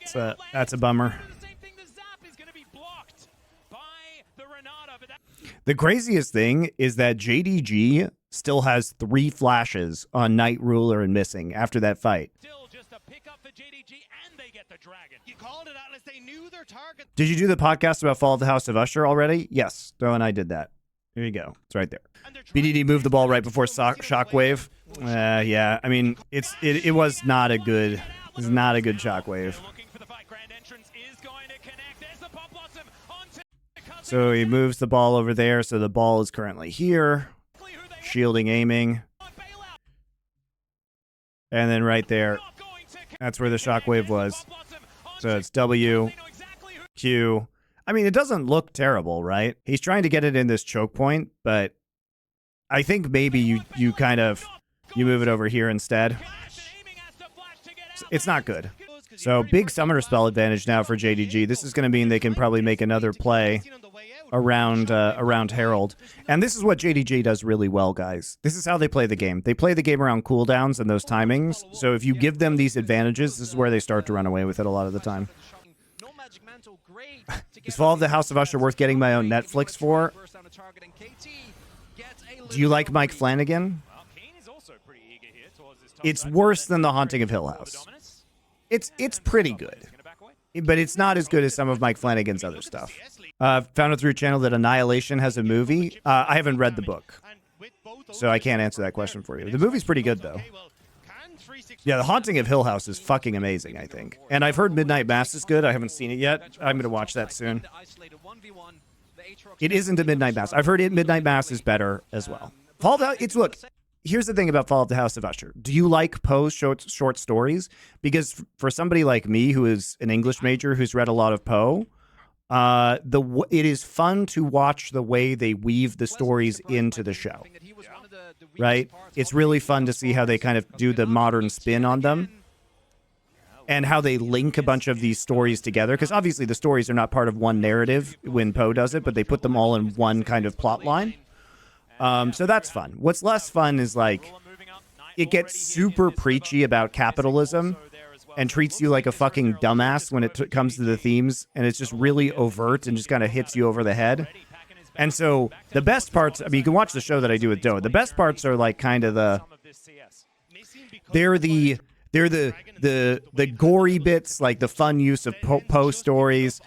So that's a bummer. The craziest thing is that JDG still has 3 flashes on Night Ruler and Missing after that fight. Did you do the podcast about Fall of the House of Usher already? Yes, Doe and I did that. Here you go. It's right there. BDD moved the ball right before Shockwave. Yeah, I mean, it was not a good, it was not a good Shockwave. So he moves the ball over there, so the ball is currently here. Shielding, aiming. And then right there, that's where the Shockwave was. So it's W, Q. I mean, it doesn't look terrible, right? He's trying to get it in this choke point, but I think maybe you move it over here instead. It's not good. So big summoner spell advantage now for JDG. This is going to mean they can probably make another play around Herald. And this is what JDG does really well, guys. This is how they play the game. They play the game around cooldowns and those timings. So if you give them these advantages, this is where they start to run away with it a lot of the time. Is Fall of the House of Usher worth getting my own Netflix for? Do you like Mike Flanagan? It's worse than The Haunting of Hill House. It's pretty good, but it's not as good as some of Mike Flanagan's other stuff. Found it through a channel that Annihilation has a movie. I haven't read the book, so I can't answer that question for you. The movie's pretty good, though. Yeah, The Haunting of Hill House is fucking amazing, I think. And I've heard Midnight Mass is good. I haven't seen it yet. I'm going to watch that soon. It isn't a Midnight Mass. I've heard Midnight Mass is better as well. Look, here's the thing about Fall of the House of Usher. Do you like Poe's short stories? Because for somebody like me, who is an English major, who's read a lot of Poe, it is fun to watch the way they weave the stories into the show. Right? It's really fun to see how they kind of do the modern spin on them and how they link a bunch of these stories together. Because obviously the stories are not part of one narrative when Poe does it, but they put them all in one kind of plot line. So that's fun. What's less fun is like it gets super preachy about capitalism and treats you like a fucking dumbass when it comes to the themes, and it's just really overt and just kind of hits you over the head. And so the best parts, I mean, you can watch the show that I do with Doe. The best parts are like kind of they're the gory bits, like the fun use of Poe stories,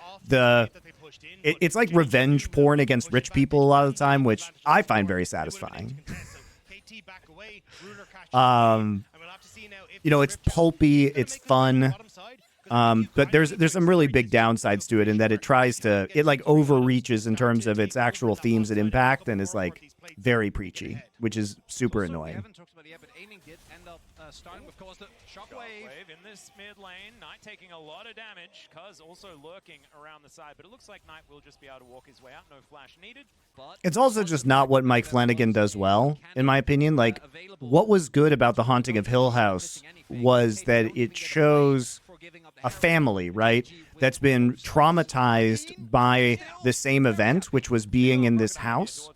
it's like revenge porn against rich people a lot of the time, which I find very satisfying. You know, it's pulpy, it's fun, but there's some really big downsides to it in that it like overreaches in terms of its actual themes and impact, and is like very preachy, which is super annoying. Starting with, of course, the Shockwave in this mid lane. Knight taking a lot of damage. Cuz also lurking around the side, but it looks like Knight will just be able to walk his way out. No flash needed. It's also just not what Mike Flanagan does well, in my opinion. Like, what was good about The Haunting of Hill House was that it shows a family, right, that's been traumatized by the same event, which was being in this house.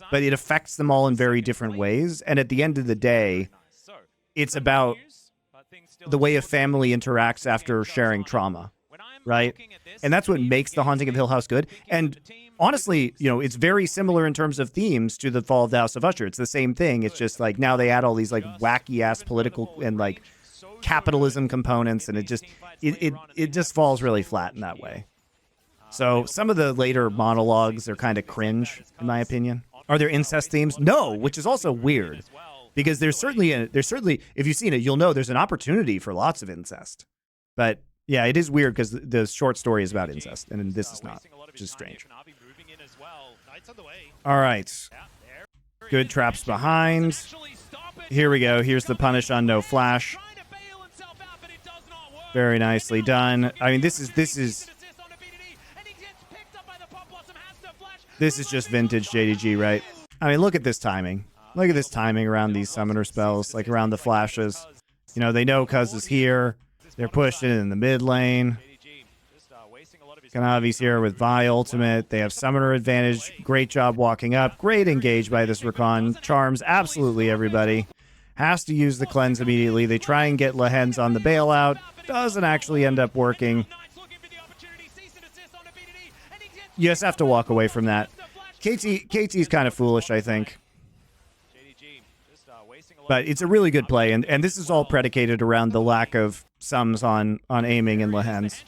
but it affects them all in very different ways. And at the end of the day, it's about the way a family interacts after sharing trauma, right? And that's what makes The Haunting of Hill House good. And honestly, you know, it's very similar in terms of themes to The Fall of the House of Usher. It's the same thing. It's just like now they add all these like wacky ass political and like capitalism components, and it just falls really flat in that way. So some of the later monologues are kind of cringe, in my opinion. Are there incest themes? No, which is also weird, because there's certainly if you've seen it, you'll know there's an opportunity for lots of incest. But yeah, it is weird because the short story is about incest, and this is not, which is strange. All right, good traps behind. Here we go. Here's the punish on no flash. Very nicely done. I mean, this is just vintage JDG, right? I mean, look at this timing. Look at this timing around these summoner spells, like around the flashes. You know, they know Cuz is here. They're pushing in the mid lane. Kanavi's here with Vi ultimate. They have summoner advantage. Great job walking up. Great engage by this Rakan. Charms absolutely everybody. Has to use the cleanse immediately. They try and get Lehens on the bailout. Doesn't actually end up working. You just have to walk away from that. KT's kind of foolish, I think. But it's a really good play, and this is all predicated around the lack of sums on aiming and Lehens.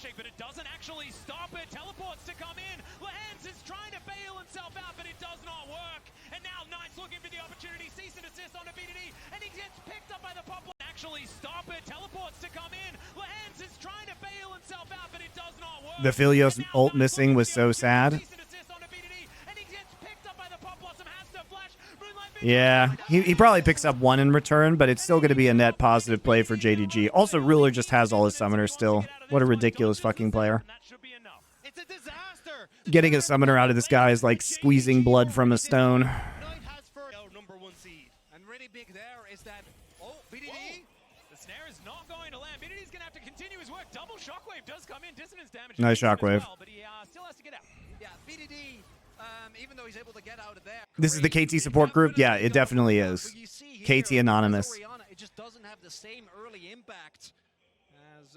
The Philios ult missing was so sad. Yeah, he probably picks up one in return, but it's still going to be a net positive play for JDG. Also, Ruler just has all his summoners still. What a ridiculous fucking player. Getting a summoner out of this guy is like squeezing blood from a stone. And really big there is that, BDD. The snare is not going to land. BDD's going to have to continue his work. Double shockwave does come in. Dissonance damage. Nice shockwave. Well, but he still has to get out. Yeah, BDD, even though he's able to get out of there. This is the KT support group? Yeah, it definitely is. KT Anonymous. It just doesn't have the same early impact.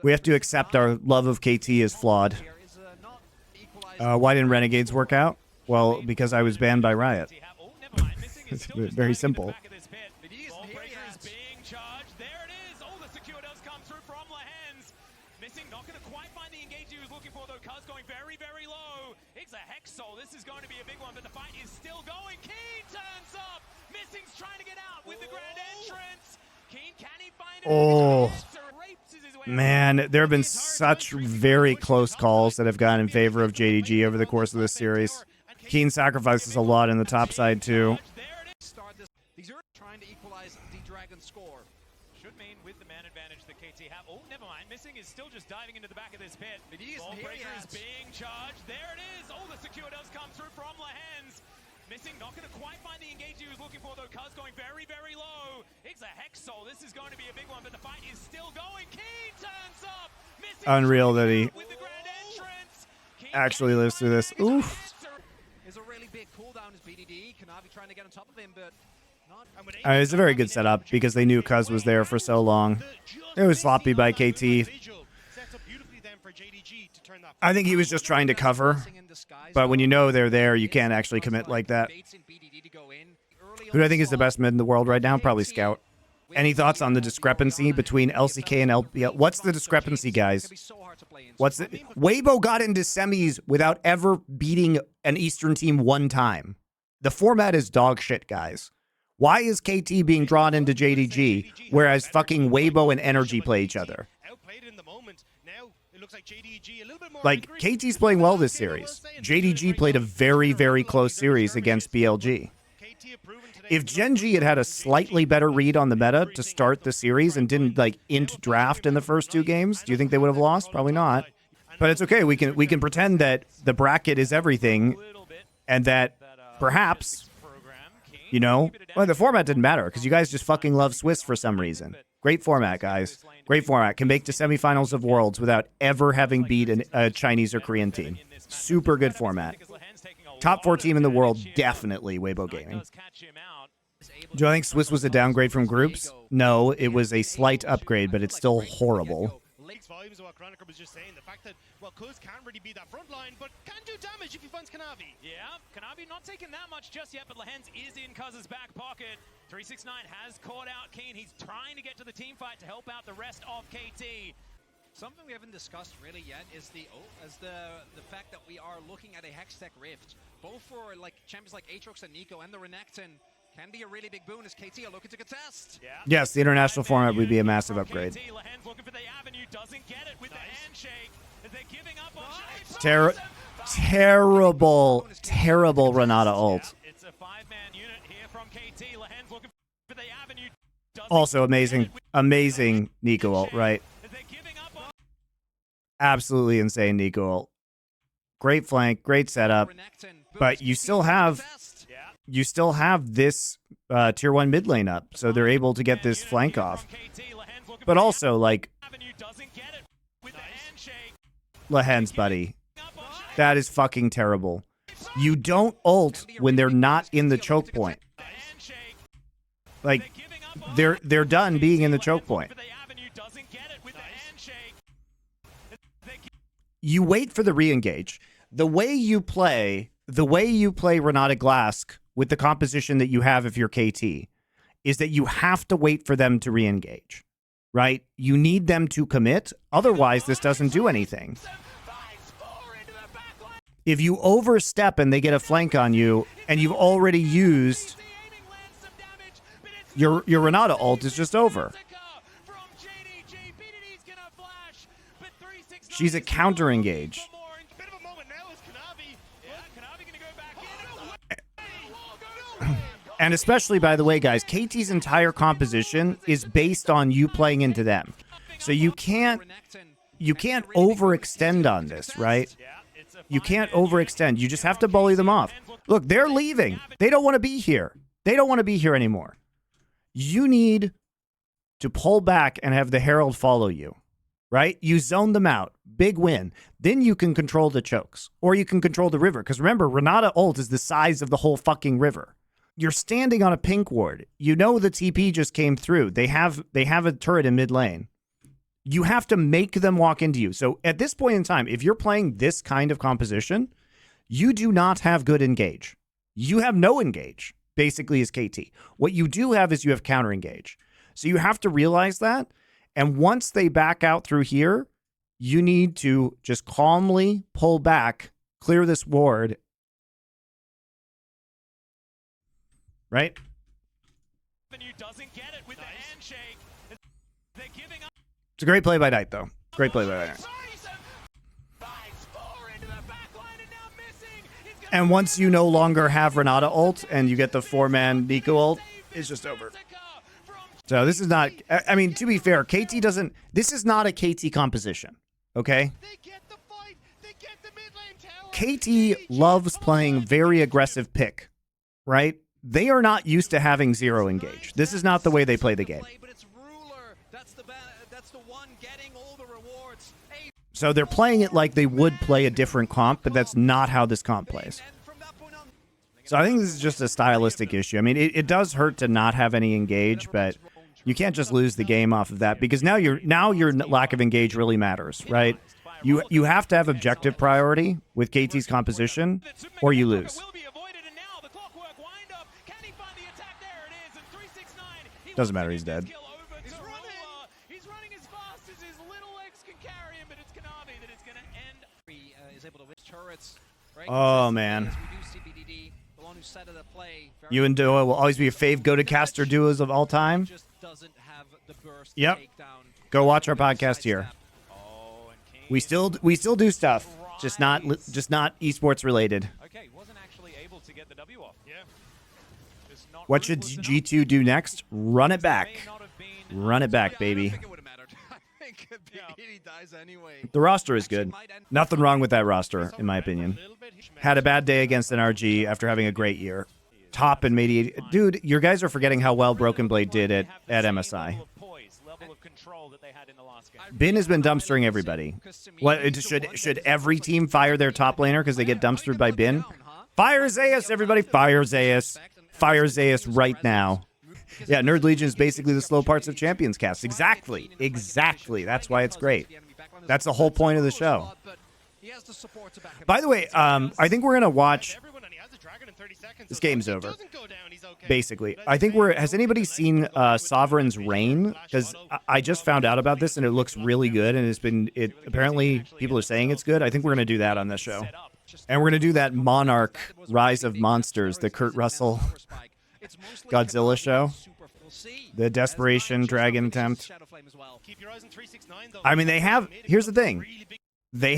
We have to accept our love of KT is flawed. Why didn't Renegades work out? Well, because I was banned by Riot. It's very simple. This is going to be a big one, but the fight is still going. Keen turns up. Missing's trying to get out with the grand entrance. Keen, can he find it? Oh, man, there have been such very close calls that have gone in favor of JDG over the course of this series. Keen sacrifices a lot in the top side, too. These are trying to equalize the Dragon score. Should mean with the man advantage that KT have. Oh, never mind. Missing is still just diving into the back of this pit. Ballbreaker is being charged. There it is. Oh, the secure does come through from Lehens. Missing not going to quite find the engage he was looking for, though. Cuz going very, very low. It's a Hex Soul. This is going to be a big one, but the fight is still going. Keen turns up. Missing Unreal that he with the grand entrance. actually lives through this. Oof. There's a really big cooldown as BDD. Kanavi trying to get on top of him, but not. It's a very good setup because they knew Cuz was there for so long. It was sloppy by KT. I think he was just trying to cover, but when you know they're there, you can't actually commit like that. Who do I think is the best mid in the world right now? Probably Scout. Any thoughts on the discrepancy between LCK and LPL? What's the discrepancy, guys? What's it? Weibo got into semis without ever beating an Eastern team one time. The format is dog shit, guys. Why is KT being drawn into JDG, whereas fucking Weibo and Energy play each other? Like, KT's playing well this series. JDG played a very, very close series against BLG. If Gen G had had a slightly better read on the meta to start the series and didn't, like, int draft in the first two games, do you think they would have lost? Probably not. But it's okay. We can pretend that the bracket is everything and that perhaps, you know, well, the format didn't matter because you guys just fucking love Swiss for some reason. Great format, guys. Great format. Can make to semifinals of Worlds without ever having beat a Chinese or Korean team. Super good format. Top 4 team in the world, definitely Weibo Gaming. Do I think Swiss was a downgrade from groups? No, it was a slight upgrade, but it's still horrible. Volumes of what Chronicle was just saying, the fact that, well, Kuz can't really be that front line, but can do damage if he finds Kanavi. Yeah, Kanavi not taking that much just yet, but Lehens is in Kuz's back pocket. 369 has caught out Keen. He's trying to get to the team fight to help out the rest of KT. Something we haven't discussed really yet is the fact that we are looking at a Hextech Rift, both for like champions like Aatrox and Nico and the Renekton. Can be a really big boon as KT are looking to contest. Yeah. Yes, the international format would be a massive upgrade. KT, Lehens looking for the avenue, doesn't get it with the handshake. As they're giving up on Terrible Renata ult. It's a 5-man unit here from KT. Lehens looking for the avenue. Also amazing Nico ult, right? Absolutely insane Nico ult. Great flank, great setup, but you still have this tier 1 mid lane up, so they're able to get this flank off. But also, like, Lehens, buddy, that is fucking terrible. You don't ult when they're not in the choke point. Like, they're done being in the choke point. You wait for the re-engage. The way you play Renata Glask with the composition that you have if you're KT is that you have to wait for them to re-engage, right? You need them to commit. Otherwise, this doesn't do anything. If you overstep and they get a flank on you and you've already used your Renata ult is just over. She's a counter engage. And especially, by the way, guys, KT's entire composition is based on you playing into them. So you can't overextend on this, right? You can't overextend. You just have to bully them off. Look, they're leaving. They don't want to be here. They don't want to be here anymore. You need to pull back and have the Herald follow you, right? You zone them out. Big win. Then you can control the chokes, or you can control the river. Because remember, Renata ult is the size of the whole fucking river. You're standing on a pink ward. You know the TP just came through. They have a turret in mid lane. You have to make them walk into you. So at this point in time, if you're playing this kind of composition, you do not have good engage. You have no engage, basically, as KT. What you do have is you have counter engage. So you have to realize that. And once they back out through here, you need to just calmly pull back, clear this ward. Right? It's a great play by Knight, though. Great play by Knight. And once you no longer have Renata ult and you get the 4-man Nico ult, it's just over. So this is not, I mean, to be fair, KT doesn't, this is not a KT composition, okay? KT loves playing very aggressive pick, right? They are not used to having zero engage. This is not the way they play the game. So they're playing it like they would play a different comp, but that's not how this comp plays. So I think this is just a stylistic issue. I mean, it does hurt to not have any engage, but you can't just lose the game off of that, because now your lack of engage really matters, right? You have to have objective priority with KT's composition, or you lose. Doesn't matter, he's dead. He's running as fast as his little legs can carry him, but it's Kanavi that it's going to end. Is able to win turrets, right? Oh, man. You and Duo will always be your fave go-to caster duos of all time. Yep. Go watch our podcast here. We still do stuff, just not esports related. Okay, wasn't actually able to get the W off. Yeah. What should G2 do next? Run it back. Run it back, baby. The roster is good. Nothing wrong with that roster, in my opinion. Had a bad day against NRG after having a great year. Top and mediate. Dude, your guys are forgetting how well Broken Blade did at MSI. Bin has been dumpstering everybody. What should every team fire their top laner because they get dumpstered by Bin? Fire Zeus, everybody. Fire Zeus. Fire Zeus right now. Yeah, Nerd Legion is basically the slow parts of Champions Cast. Exactly. Exactly. That's why it's great. That's the whole point of the show. By the way, I think we're going to watch... This game's over. Basically. I think we're... Has anybody seen Sovereign's Reign? Because I just found out about this and it looks really good. And it's been... Apparently, people are saying it's good. I think we're going to do that on this show. And we're going to do that Monarch Rise of Monsters, the Kurt Russell Godzilla show. The Desperation Dragon attempt. I mean, they have... Here's the thing. They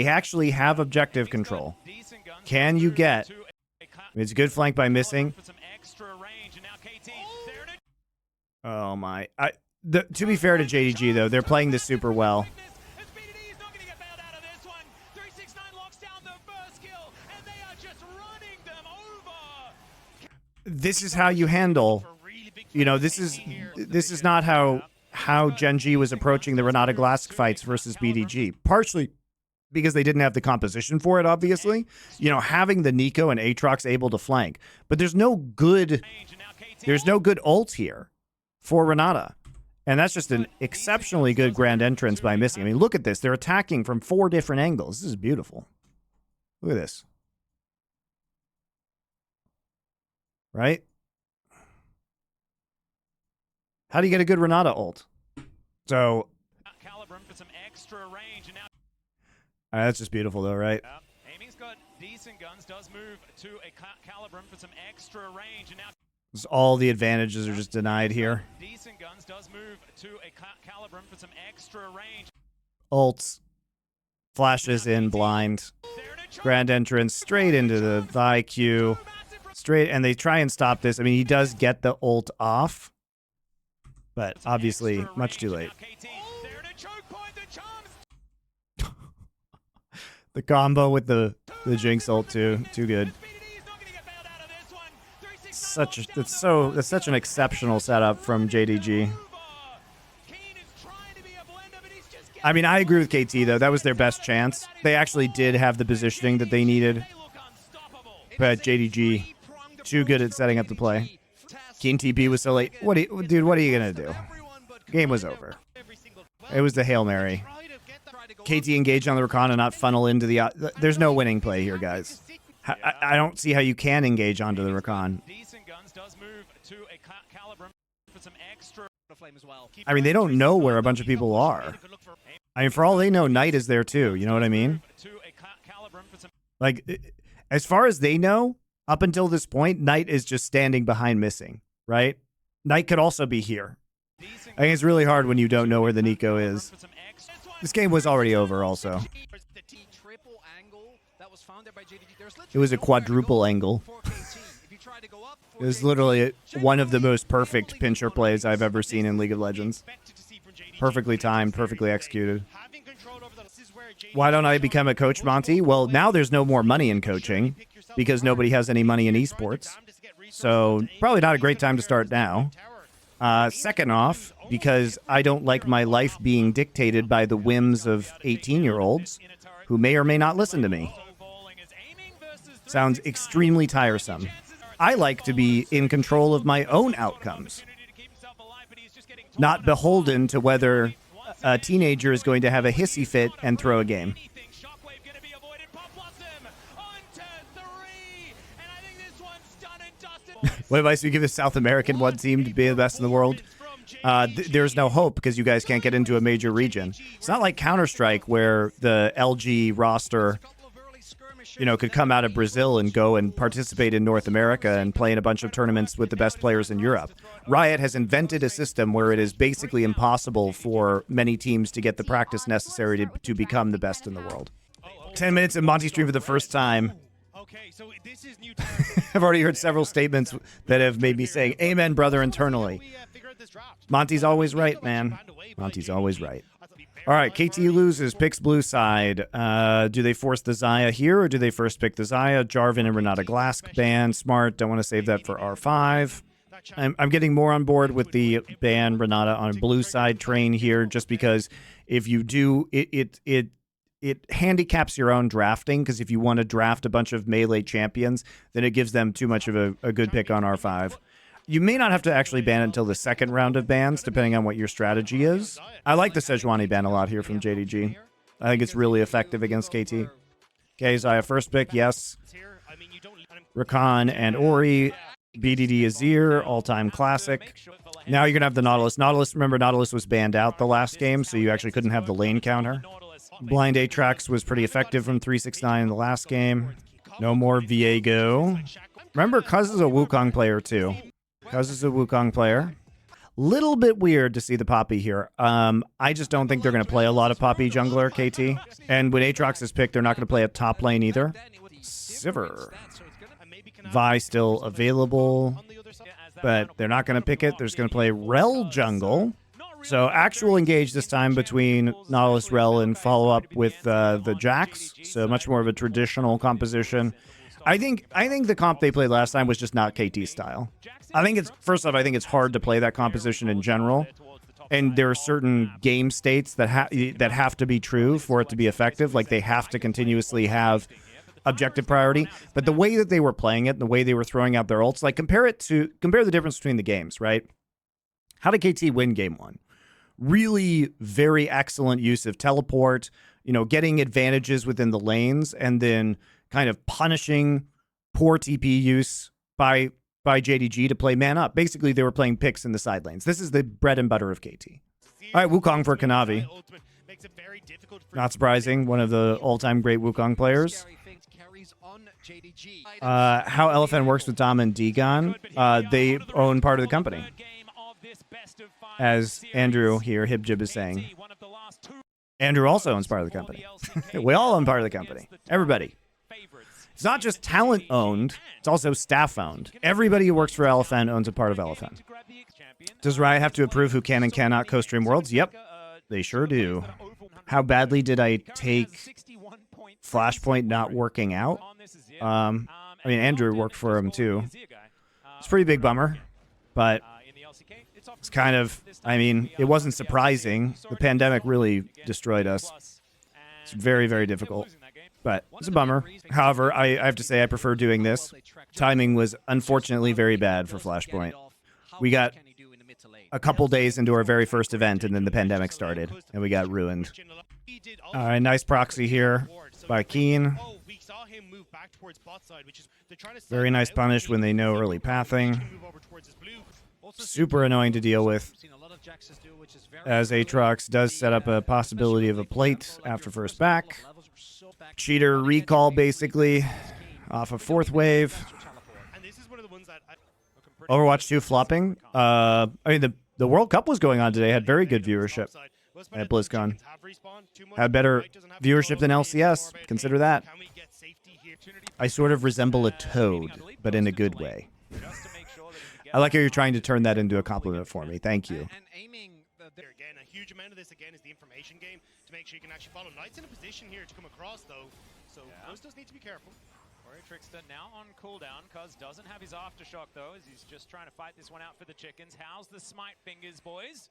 actually have objective control. Can you get... It's a good flank by Missing. Oh, my. To be fair to JDG, though, they're playing this super well. This is how you handle, you know, this is not how Gen G was approaching the Renata Glask fights versus BDG. Partially because they didn't have the composition for it, obviously. You know, having the Nico and Aatrox able to flank. But there's no good ult here for Renata. And that's just an exceptionally good grand entrance by Missing. I mean, look at this. They're attacking from 4 different angles. This is beautiful. Look at this. Right? How do you get a good Renata ult? So... that's just beautiful, though, right? Aiming's got decent guns, does move to a Calibrum for some extra range, and now all the advantages are just denied here. Decent guns does move to a Calibrum for some extra range. Ults, flashes in blind, grand entrance straight into the Vi Q, straight, and they try and stop this. I mean, he does get the ult off, but obviously much too late. The combo with the Jinx ult too good. That's such an exceptional setup from JDG. I mean, I agree with KT though. That was their best chance. They actually did have the positioning that they needed. But JDG, too good at setting up the play. Keen TP was so late. Dude, what are you gonna do? Game was over. It was the Hail Mary. KT engage on the Rakan and not funnel into the... There's no winning play here, guys. I don't see how you can engage onto the Rakan. I mean, they don't know where a bunch of people are. I mean, for all they know, Knight is there too. You know what I mean? Like, as far as they know, up until this point, Knight is just standing behind Missing, right? Knight could also be here. I think it's really hard when you don't know where the Nico is. This game was already over also. It was a quadruple angle. It was literally one of the most perfect pincher plays I've ever seen in League of Legends. Perfectly timed, perfectly executed. Why don't I become a coach, Monty? Well, now there's no more money in coaching because nobody has any money in esports. So probably not a great time to start now. Second off, because I don't like my life being dictated by the whims of 18-year-olds who may or may not listen to me. Sounds extremely tiresome. I like to be in control of my own outcomes, not beholden to whether a teenager is going to have a hissy fit and throw a game. What advice do you give a South American one team to be the best in the world? There's no hope because you guys can't get into a major region. It's not like Counter-Strike where the LG roster, you know, could come out of Brazil and go and participate in North America and play in a bunch of tournaments with the best players in Europe. Riot has invented a system where it is basically impossible for many teams to get the practice necessary to become the best in the world. 10 minutes in Monty stream for the first time. I've already heard several statements that have made me say, amen, brother, internally. Monty's always right, man. Monty's always right. All right, KT loses, picks blue side. Do they force the Xayah here, or do they first pick the Xayah? Jarvan and Renata Glask ban. Smart. Don't want to save that for R5. I'm getting more on board with the ban Renata on blue side train here, just because if you do, it it handicaps your own drafting, because if you want to draft a bunch of melee champions, then it gives them too much of a good pick on R5. You may not have to actually ban it until the second round of bans, depending on what your strategy is. I like the Sejuani ban a lot here from JDG. I think it's really effective against KT. Okay, Zaya first pick, yes. Rakan and Ori. BDD Azir, all-time classic. Now you're going to have the Nautilus. Remember, Nautilus was banned out the last game, so you actually couldn't have the lane counter. Blind Aatrox was pretty effective from 369 in the last game. No more Viego. Remember, Cuz is a Wukong player, too. Cuz is a Wukong player. Little bit weird to see the Poppy here. I just don't think they're going to play a lot of Poppy jungler, KT. And when Aatrox is picked, they're not going to play a top lane either. Sivir. Vi still available, but they're not going to pick it. They're just going to play Rel jungle. So actual engage this time between Nautilus, Rel, and follow up with the Jax. So much more of a traditional composition. I think the comp they played last time was just not KT style. I think it's, first off, I think it's hard to play that composition in general. And there are certain game states that have to be true for it to be effective. Like they have to continuously have objective priority, but the way that they were playing it, the way they were throwing out their ults, like compare the difference between the games, right? How did KT win game 1? Really very excellent use of teleport, you know, getting advantages within the lanes, and then kind of punishing poor TP use by JDG to play man up. Basically, they were playing picks in the side lanes. This is the bread and butter of KT. All right, Wukong for Kanavi. Not surprising, one of the all-time great Wukong players. How Elephant works with Dom and Degon, they own part of the company. As Andrew here, Hibjib, is saying. Andrew also owns part of the company. We all own part of the company. Everybody. It's not just talent owned, it's also staff owned. Everybody who works for Elephant owns a part of Elephant. Does Riot have to approve who can and cannot co-stream Worlds? Yep, they sure do. How badly did I take Flashpoint not working out? I mean, Andrew worked for him too. It's a pretty big bummer, but it's kind of, I mean, it wasn't surprising. The pandemic really destroyed us. It's very, very difficult, but it's a bummer. However, I have to say I prefer doing this. Timing was unfortunately very bad for Flashpoint. We got a couple days into our very first event, and then the pandemic started, and we got ruined. All right, nice proxy here by Keen. Very nice punish when they know early pathing. Super annoying to deal with, as Aatrox does set up a possibility of a plate after first back. Cheater recall, basically, off of fourth wave. Overwatch 2 flopping. I mean, the World Cup was going on today, had very good viewership at BlizzCon. Had better viewership than LCS, consider that. I sort of resemble a toad, but in a good way. I like how you're trying to turn that into a compliment for me. Thank you. Again, a huge amount of this again is the information game to make sure you can actually follow. Knight's in a position here to come across though, so Cuz does need to be careful. Trickster now on cooldown. Cuz doesn't have his aftershock though, as he's just trying to fight this one out for the chickens. How's the smite fingers, boys?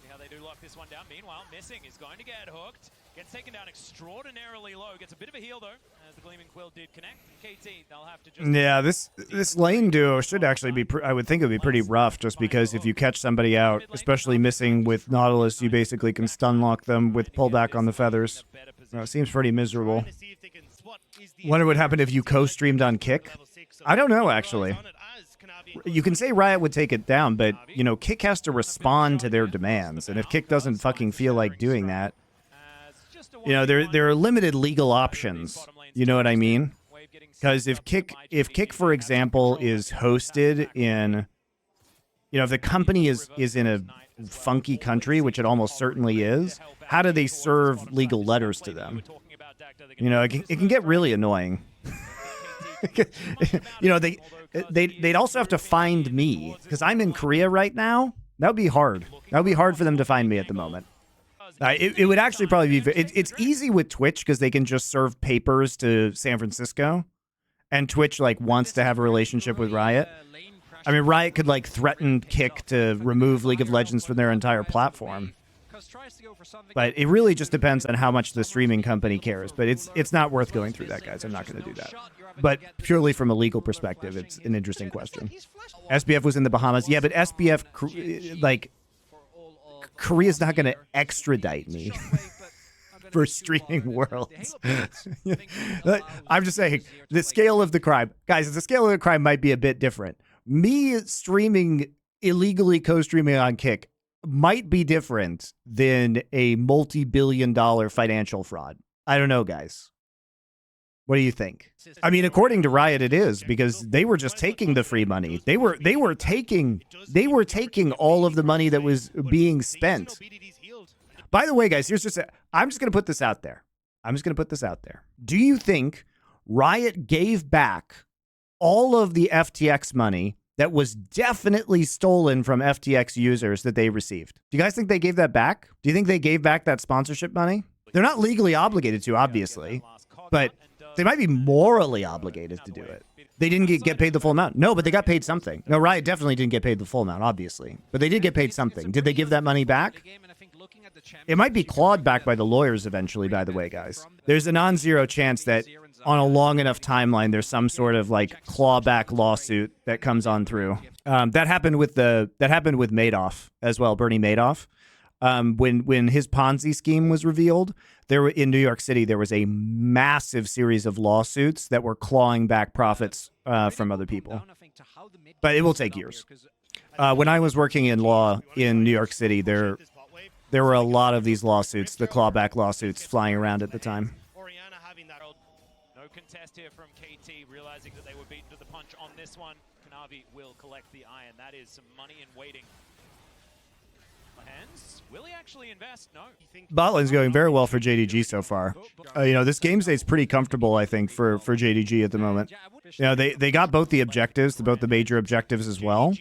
See how they do lock this one down. Meanwhile, Missing is going to get hooked. Gets taken down extraordinarily low. Gets a bit of a heal though, as the Gleaming Quill did connect. KT, they'll have to just... Yeah, this lane duo should actually be, I would think it would be pretty rough, just because if you catch somebody out, especially Missing with Nautilus, you basically can stun lock them with pullback on the feathers. It seems pretty miserable. Wonder what happened if you co-streamed on Kick? I don't know, actually. You can say Riot would take it down, but, you know, Kick has to respond to their demands, and if Kick doesn't fucking feel like doing that, you know, there are limited legal options. You know what I mean? Because if Kick, for example, is hosted in, you know, if the company is in a funky country, which it almost certainly is, how do they serve legal letters to them? You know, it can get really annoying. You know, they'd also have to find me, because I'm in Korea right now. That would be hard. That would be hard for them to find me at the moment. It would actually probably be... It's easy with Twitch, because they can just serve papers to San Francisco. And Twitch, like, wants to have a relationship with Riot. I mean, Riot could, like, threaten Kick to remove League of Legends from their entire platform. But it really just depends on how much the streaming company cares. But it's not worth going through that, guys. I'm not going to do that. But purely from a legal perspective, it's an interesting question. SBF was in the Bahamas. Yeah, but SBF, like, Korea's not going to extradite me for streaming Worlds. I'm just saying, the scale of the crime. Guys, the scale of the crime might be a bit different. Me streaming, illegally co-streaming on Kick might be different than a multi-billion-dollar financial fraud. I don't know, guys. What do you think? I mean, according to Riot, it is, because they were just taking the free money. They were taking all of the money that was being spent. By the way, guys, I'm just going to put this out there. Do you think Riot gave back all of the FTX money that was definitely stolen from FTX users that they received? Do you guys think they gave that back? Do you think they gave back that sponsorship money? They're not legally obligated to, obviously, but they might be morally obligated to do it. They didn't get paid the full amount. No, but they got paid something. No, Riot definitely didn't get paid the full amount, obviously, but they did get paid something. Did they give that money back? It might be clawed back by the lawyers eventually, by the way, guys. There's a non-zero chance that on a long enough timeline, there's some sort of like clawback lawsuit that comes on through. That happened with Madoff as well, Bernie Madoff. When his Ponzi scheme was revealed, in New York City, there was a massive series of lawsuits that were clawing back profits from other people. But it will take years. When I was working in law in New York City, there were a lot of these lawsuits, the clawback lawsuits, flying around at the time. No contest here from KT, realizing that they were beaten to the punch on this one. Kanavi will collect the iron. That is some money in waiting. Hands. Will he actually invest? No. Botlane's going very well for JDG so far. This game stays pretty comfortable, I think, for JDG at the moment. They got both the objectives, both the major objectives as well.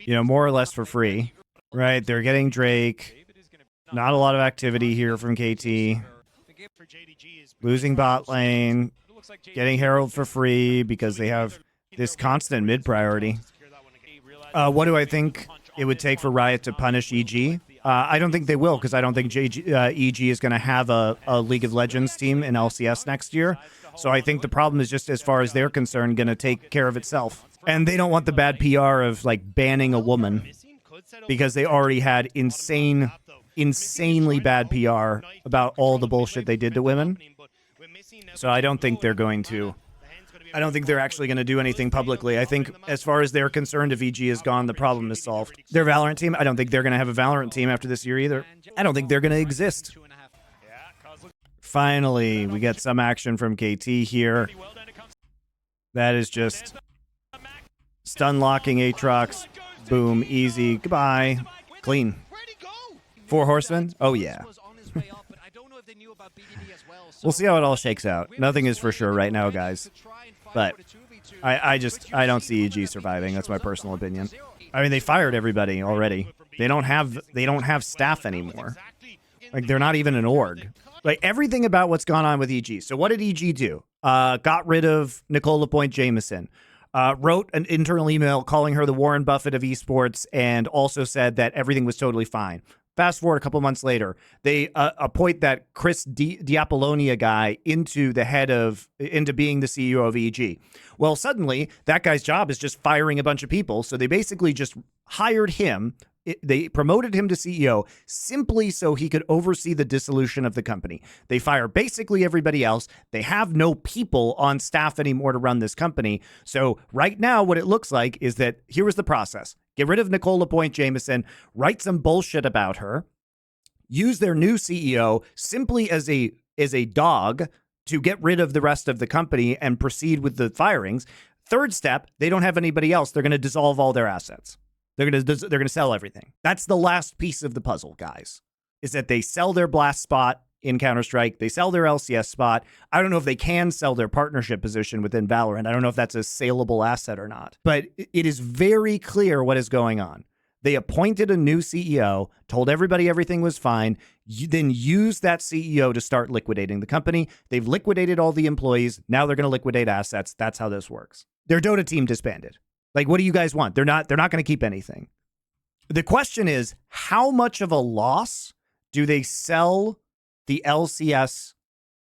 More or less for free. Right, they're getting Drake. Not a lot of activity here from KT. Losing bot lane. Getting Herald for free because they have this constant mid priority. What do I think it would take for Riot to punish EG? I don't think they will, because I don't think EG is going to have a League of Legends team in LCS next year. So I think the problem is just, as far as they're concerned, going to take care of itself. And they don't want the bad PR of like banning a woman, because they already had insanely bad PR about all the bullshit they did to women. So I don't think they're going to. I don't think they're actually going to do anything publicly. I think as far as they're concerned, if EG is gone, the problem is solved. Their Valorant team, I don't think they're going to have a Valorant team after this year either. I don't think they're going to exist. Finally, we get some action from KT here. That is just stun locking Aatrox. Boom, easy, goodbye. Clean. 4 horsemen? Oh yeah. We'll see how it all shakes out. Nothing is for sure right now, guys. But I don't see EG surviving. That's my personal opinion. I mean, they fired everybody already. They don't have staff anymore. Like, they're not even an org. Like, everything about what's gone on with EG. So what did EG do? Got rid of Nicole LaPointe Jameson. Wrote an internal email calling her the Warren Buffett of esports, and also said that everything was totally fine. Fast forward a couple months later, they appoint that Chris Diapollonia guy into being the CEO of EG. Well, suddenly that guy's job is just firing a bunch of people. So they basically just hired him. They promoted him to CEO simply so he could oversee the dissolution of the company. They fire basically everybody else. They have no people on staff anymore to run this company. So right now, what it looks like is that here was the process. Get rid of Nicole LaPointe Jameson, write some bullshit about her, use their new CEO simply as a dog to get rid of the rest of the company and proceed with the firings. Third step, they don't have anybody else. They're going to dissolve all their assets. They're going to sell everything. That's the last piece of the puzzle, guys, is that they sell their blast spot in Counter-Strike. They sell their LCS spot. I don't know if they can sell their partnership position within Valorant. I don't know if that's a saleable asset or not. But it is very clear what is going on. They appointed a new CEO, told everybody everything was fine, then used that CEO to start liquidating the company. They've liquidated all the employees. Now they're going to liquidate assets. That's how this works. Their Dota team disbanded. Like, what do you guys want? They're not going to keep anything. The question is, how much of a loss do they sell the LCS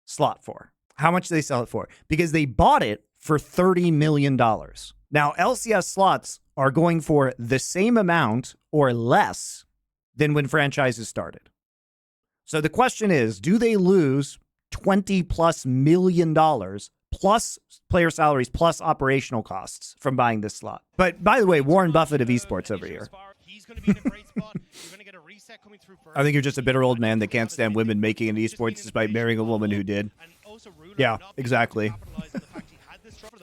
slot for? How much do they sell it for? Because they bought it for $30 million. Now, LCS slots are going for the same amount or less than when franchises started. So the question is, do they lose $20+ million plus player salaries plus operational costs from buying this slot? But by the way, Warren Buffett of esports over here. He's going to be in a great spot. You're going to get a reset coming through first. I think you're just a bitter old man that can't stand women making it esports despite marrying a woman who did. Yeah, exactly.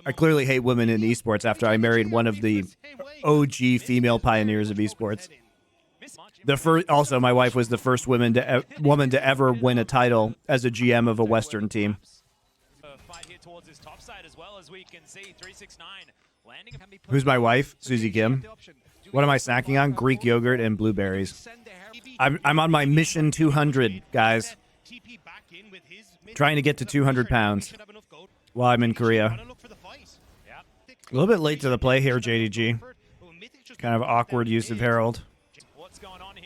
I clearly hate women in esports after I married one of the OG female pioneers of esports. Also, my wife was the first woman to ever win a title as a GM of a Western team. Who's my wife? Susie Kim. What am I snacking on? Greek yogurt and blueberries. I'm on my mission 200, guys. Trying to get to 200 pounds while I'm in Korea. A little bit late to the play here, JDG. Kind of awkward use of Herald.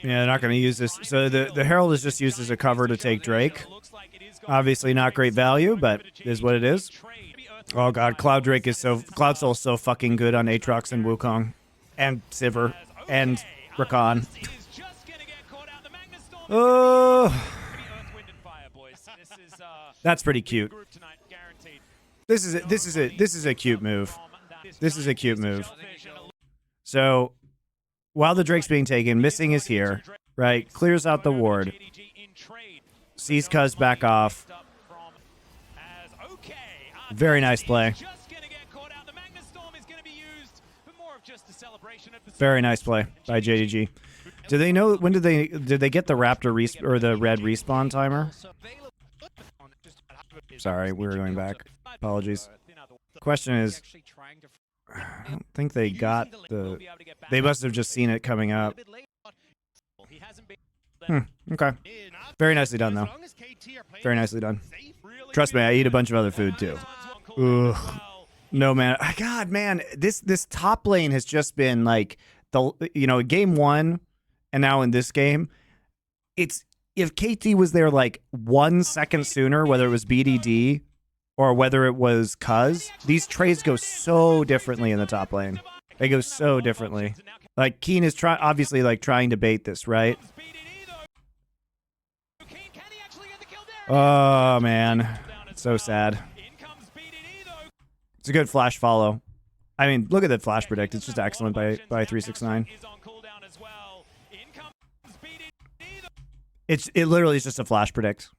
Yeah, they're not going to use this. So the Herald is just used as a cover to take Drake. Obviously not great value, but is what it is. Oh god, Cloud Soul is so fucking good on Aatrox and Wukong. And Sivir. And Rakan. Oh, that's pretty cute. This is a cute move. This is a cute move. So while the Drake's being taken, Missing is here, right? Clears out the ward. Sees Cuz back off. Very nice play. Very nice play by JDG. Do they know when did they get the Raptor or the red respawn timer? Sorry, we were going back. Apologies. Question is, I don't think they got the. They must have just seen it coming up. Okay. Very nicely done, though. Very nicely done. Trust me, I eat a bunch of other food too. Ugh. No, man. God, man, this top lane has just been like game 1, and now in this game, it's if KT was there like 1 second sooner, whether it was BDD or whether it was Cuz, these trades go so differently in the top lane. They go so differently. Like Keen is obviously like trying to bait this, right? Oh man, it's so sad. It's a good flash follow. I mean, look at that flash predict. It's just excellent by 369. It literally is just a flash predict.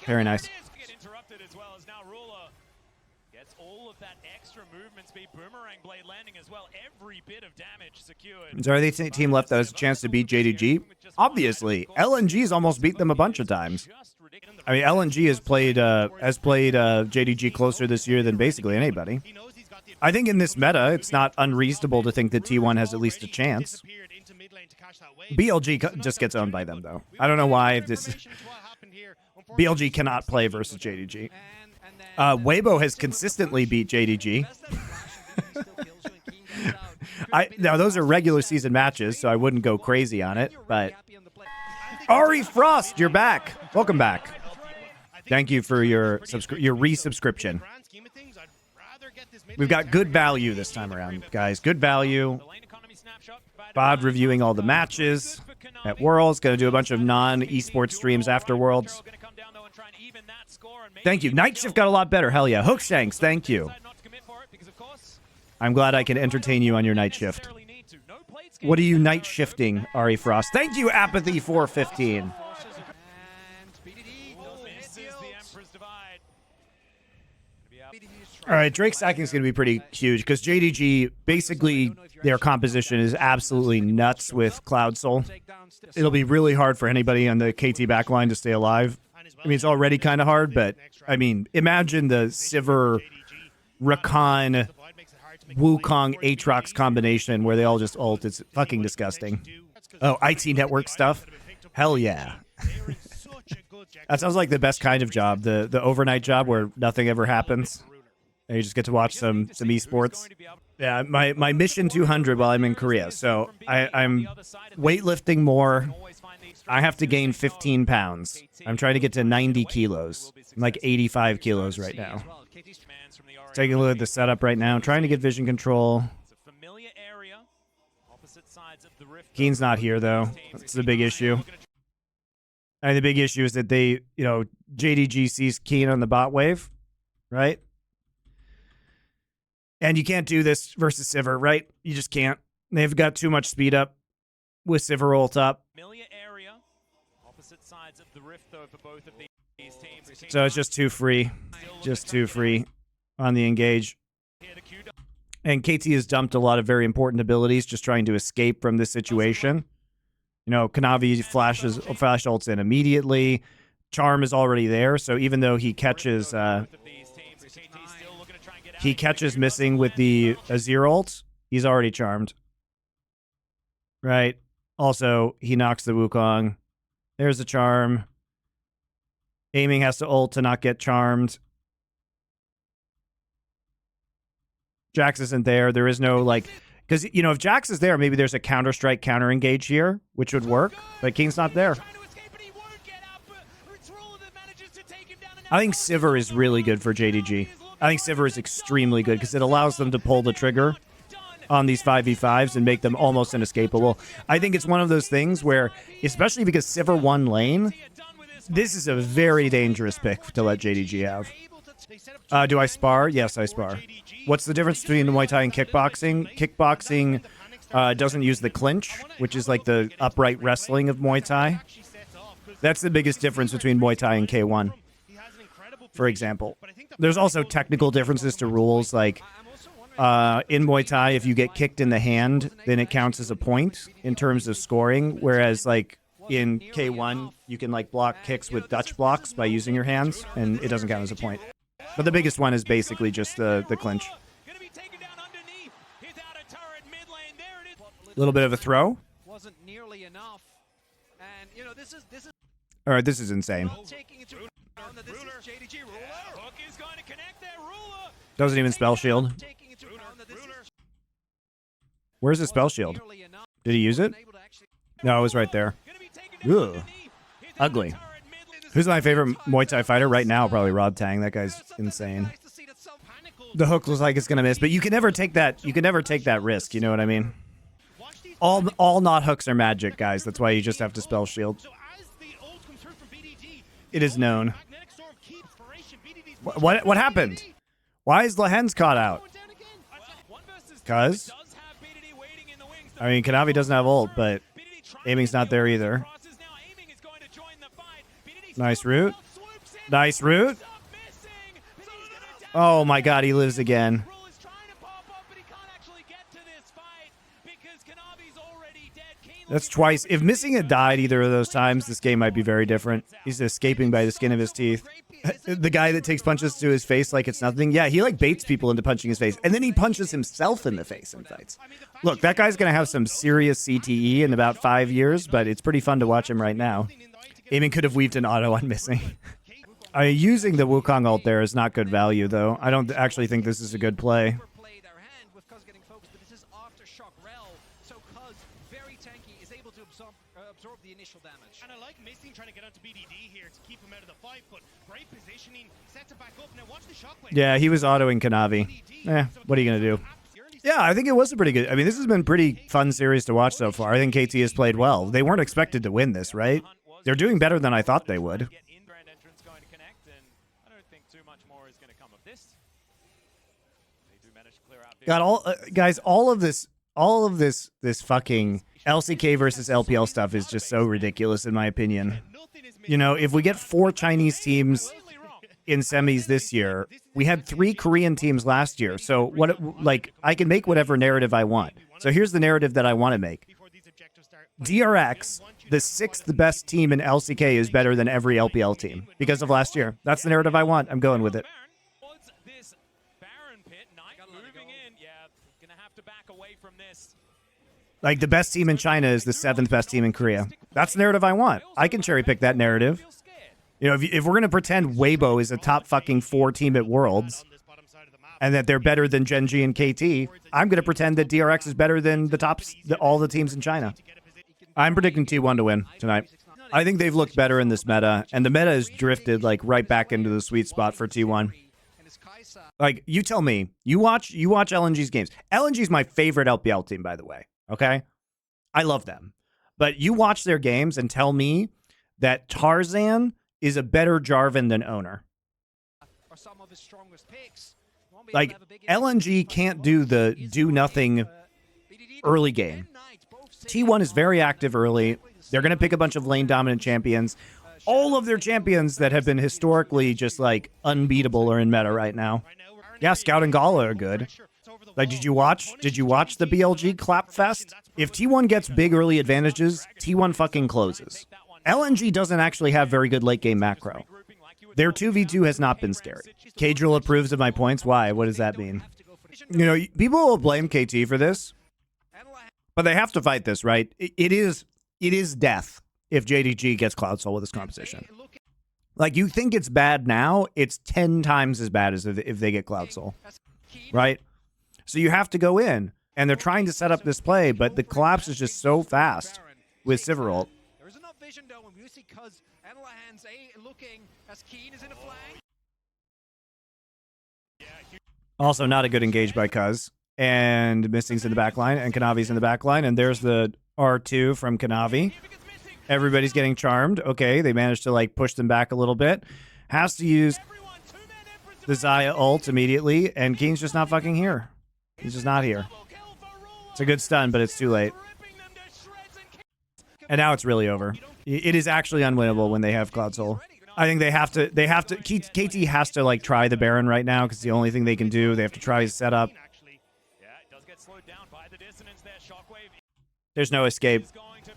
Very nice. Is there any team left that has a chance to beat JDG? Obviously, LNG's almost beat them a bunch of times. I mean, LNG has played JDG closer this year than basically anybody. I think in this meta, it's not unreasonable to think that T1 has at least a chance. BLG just gets owned by them, though. I don't know why this. BLG cannot play versus JDG. Weibo has consistently beat JDG. Now those are regular season matches, so I wouldn't go crazy on it. But Ari Frost, you're back. Welcome back. Thank you for your resubscription. We've got good value this time around, guys. Good value. Bod reviewing all the matches at Worlds. Going to do a bunch of non-esports streams after Worlds. Thank you. Night Shift got a lot better. Hell yeah. Hookshanks, thank you. I'm glad I can entertain you on your night shift. What are you night shifting, Ari Frost? Thank you, Apathy 415. All right, Drake stacking is going to be pretty huge because JDG, basically, their composition is absolutely nuts with Cloud Soul. It'll be really hard for anybody on the KT backline to stay alive. I mean, it's already kind of hard, but, I mean, imagine the Sivir, Rakan, Wukong, Aatrox combination where they all just ult. It's fucking disgusting. Oh, IT network stuff? Hell yeah. That sounds like the best kind of job, the overnight job where nothing ever happens. And you just get to watch some esports. Yeah, my mission 200 while I'm in Korea. So I'm weightlifting more. I have to gain 15 pounds. I'm trying to get to 90 kilos. I'm like 85 kilos right now. Taking a look at the setup right now. Trying to get vision control. Keen's not here, though. That's the big issue. And the big issue is that they, JDG sees Keen on the bot wave, right? And you can't do this versus Sivir, right? You just can't. They've got too much speed up with Sivir ult up. So it's just too free. Just too free on the engage. And KT has dumped a lot of very important abilities just trying to escape from this situation. Kanavi flash ults in immediately. Charm is already there, so even though he catches missing with the Azir ult, he's already charmed. Right. Also, he knocks the Wukong. There's the charm. Aiming has to ult to not get charmed. Jax isn't there. There is no, because, if Jax is there, maybe there's a counter-strike, counter-engage here, which would work, but King's not there. I think Sivir is really good for JDG. I think Sivir is extremely good because it allows them to pull the trigger on these 5v5s and make them almost inescapable. I think it's one of those things where, especially because Sivir won lane, this is a very dangerous pick to let JDG have. Do I spar? Yes, I spar. What's the difference between Muay Thai and kickboxing? Kickboxing doesn't use the clinch, which is like the upright wrestling of Muay Thai. That's the biggest difference between Muay Thai and K1, for example. There's also technical differences to rules, like in Muay Thai, if you get kicked in the hand, then it counts as a point in terms of scoring, whereas in K1, you can block kicks with Dutch blocks by using your hands, and it doesn't count as a point. But the biggest one is basically just the clinch. A little bit of a throw. Wasn't nearly enough. And this is all right, this is insane. Doesn't even spell shield. Where's the spell shield? Did he use it? No, it was right there. Ugh. Ugly. Who's my favorite Muay Thai fighter right now? Probably Rob Tang. That guy's insane. The hook looks like it's gonna miss, but you can never take that. You can never take that risk. You know what I mean? All not hooks are magic, guys. That's why you just have to spell shield. It is known. What happened? Why is Lehens caught out? Cause I mean, Kanavi doesn't have ult, but aiming's not there either. Nice root. Nice root. Oh my god, he lives again. That's twice. If Missing had died either of those times, this game might be very different. He's escaping by the skin of his teeth. The guy that takes punches to his face like it's nothing. Yeah, he baits people into punching his face. And then he punches himself in the face in fights. Look, that guy's going to have some serious CTE in about 5 years, but it's pretty fun to watch him right now. Aiming could have weaved an auto on Missing. Using the Wukong ult there is not good value, though. I don't actually think this is a good play. And I like Missing trying to get onto BDD here to keep him out of the fight, but great positioning, set to back up. Now watch the shockwave. Yeah, he was autoing Kanavi. What are you going to do? Yeah, I think it was a pretty good... I mean, this has been pretty fun series to watch so far. I think KT has played well. They weren't expected to win this, right? They're doing better than I thought they would. God, guys, all of this fucking LCK versus LPL stuff is just so ridiculous, in my opinion. If we get 4 Chinese teams in semis this year, we had 3 Korean teams last year. So I can make whatever narrative I want. So here's the narrative that I want to make. DRX, the 6th best team in LCK, is better than every LPL team because of last year. That's the narrative I want. I'm going with it. The best team in China is the 7th best team in Korea. That's the narrative I want. I can cherry pick that narrative. If we're going to pretend Weibo is a top fucking 4 team at Worlds and that they're better than Genji and KT, I'm going to pretend that DRX is better than all the teams in China. I'm predicting T1 to win tonight. I think they've looked better in this meta, and the meta has drifted like right back into the sweet spot for T1. Like, you tell me, you watch LNG's games. LNG's my favorite LPL team, by the way. Okay, I love them, but you watch their games and tell me that Tarzan is a better Jarvan than Owner. Like, LNG can't do the do nothing early game. T1 is very active early. They're going to pick a bunch of lane dominant champions. All of their champions that have been historically just like unbeatable are in meta right now. Yeah, Scout and Gala are good. Like, did you watch the BLG clap fest? If T1 gets big early advantages, T1 fucking closes. LNG doesn't actually have very good late game macro. Their 2v2 has not been scary. Kadrill approves of my points. Why? What does that mean? You know, people will blame KT for this, but they have to fight this, right? It is death if JDG gets Cloud Soul with this composition. Like, you think it's bad now, it's 10 times as bad as if they get Cloud Soul, right? So you have to go in, and they're trying to set up this play, but the collapse is just so fast with Siverult. There's enough vision though, and we see Cuz and Lahan's looking as Keen is in a flank. Also, not a good engage by Cuz. And Missing's in the back line, and Kanavi's in the back line, and there's the R2 from Kanavi. Everybody's getting charmed. Okay, they managed to like push them back a little bit. Has to use the Xayah ult immediately, and Keen's just not fucking here. He's just not here. It's a good stun, but it's too late. And now it's really over. It is actually unwinnable when they have Cloud Soul. I think they have to, KT has to like try the Baron right now because it's the only thing they can do. They have to try his setup. There's no escape.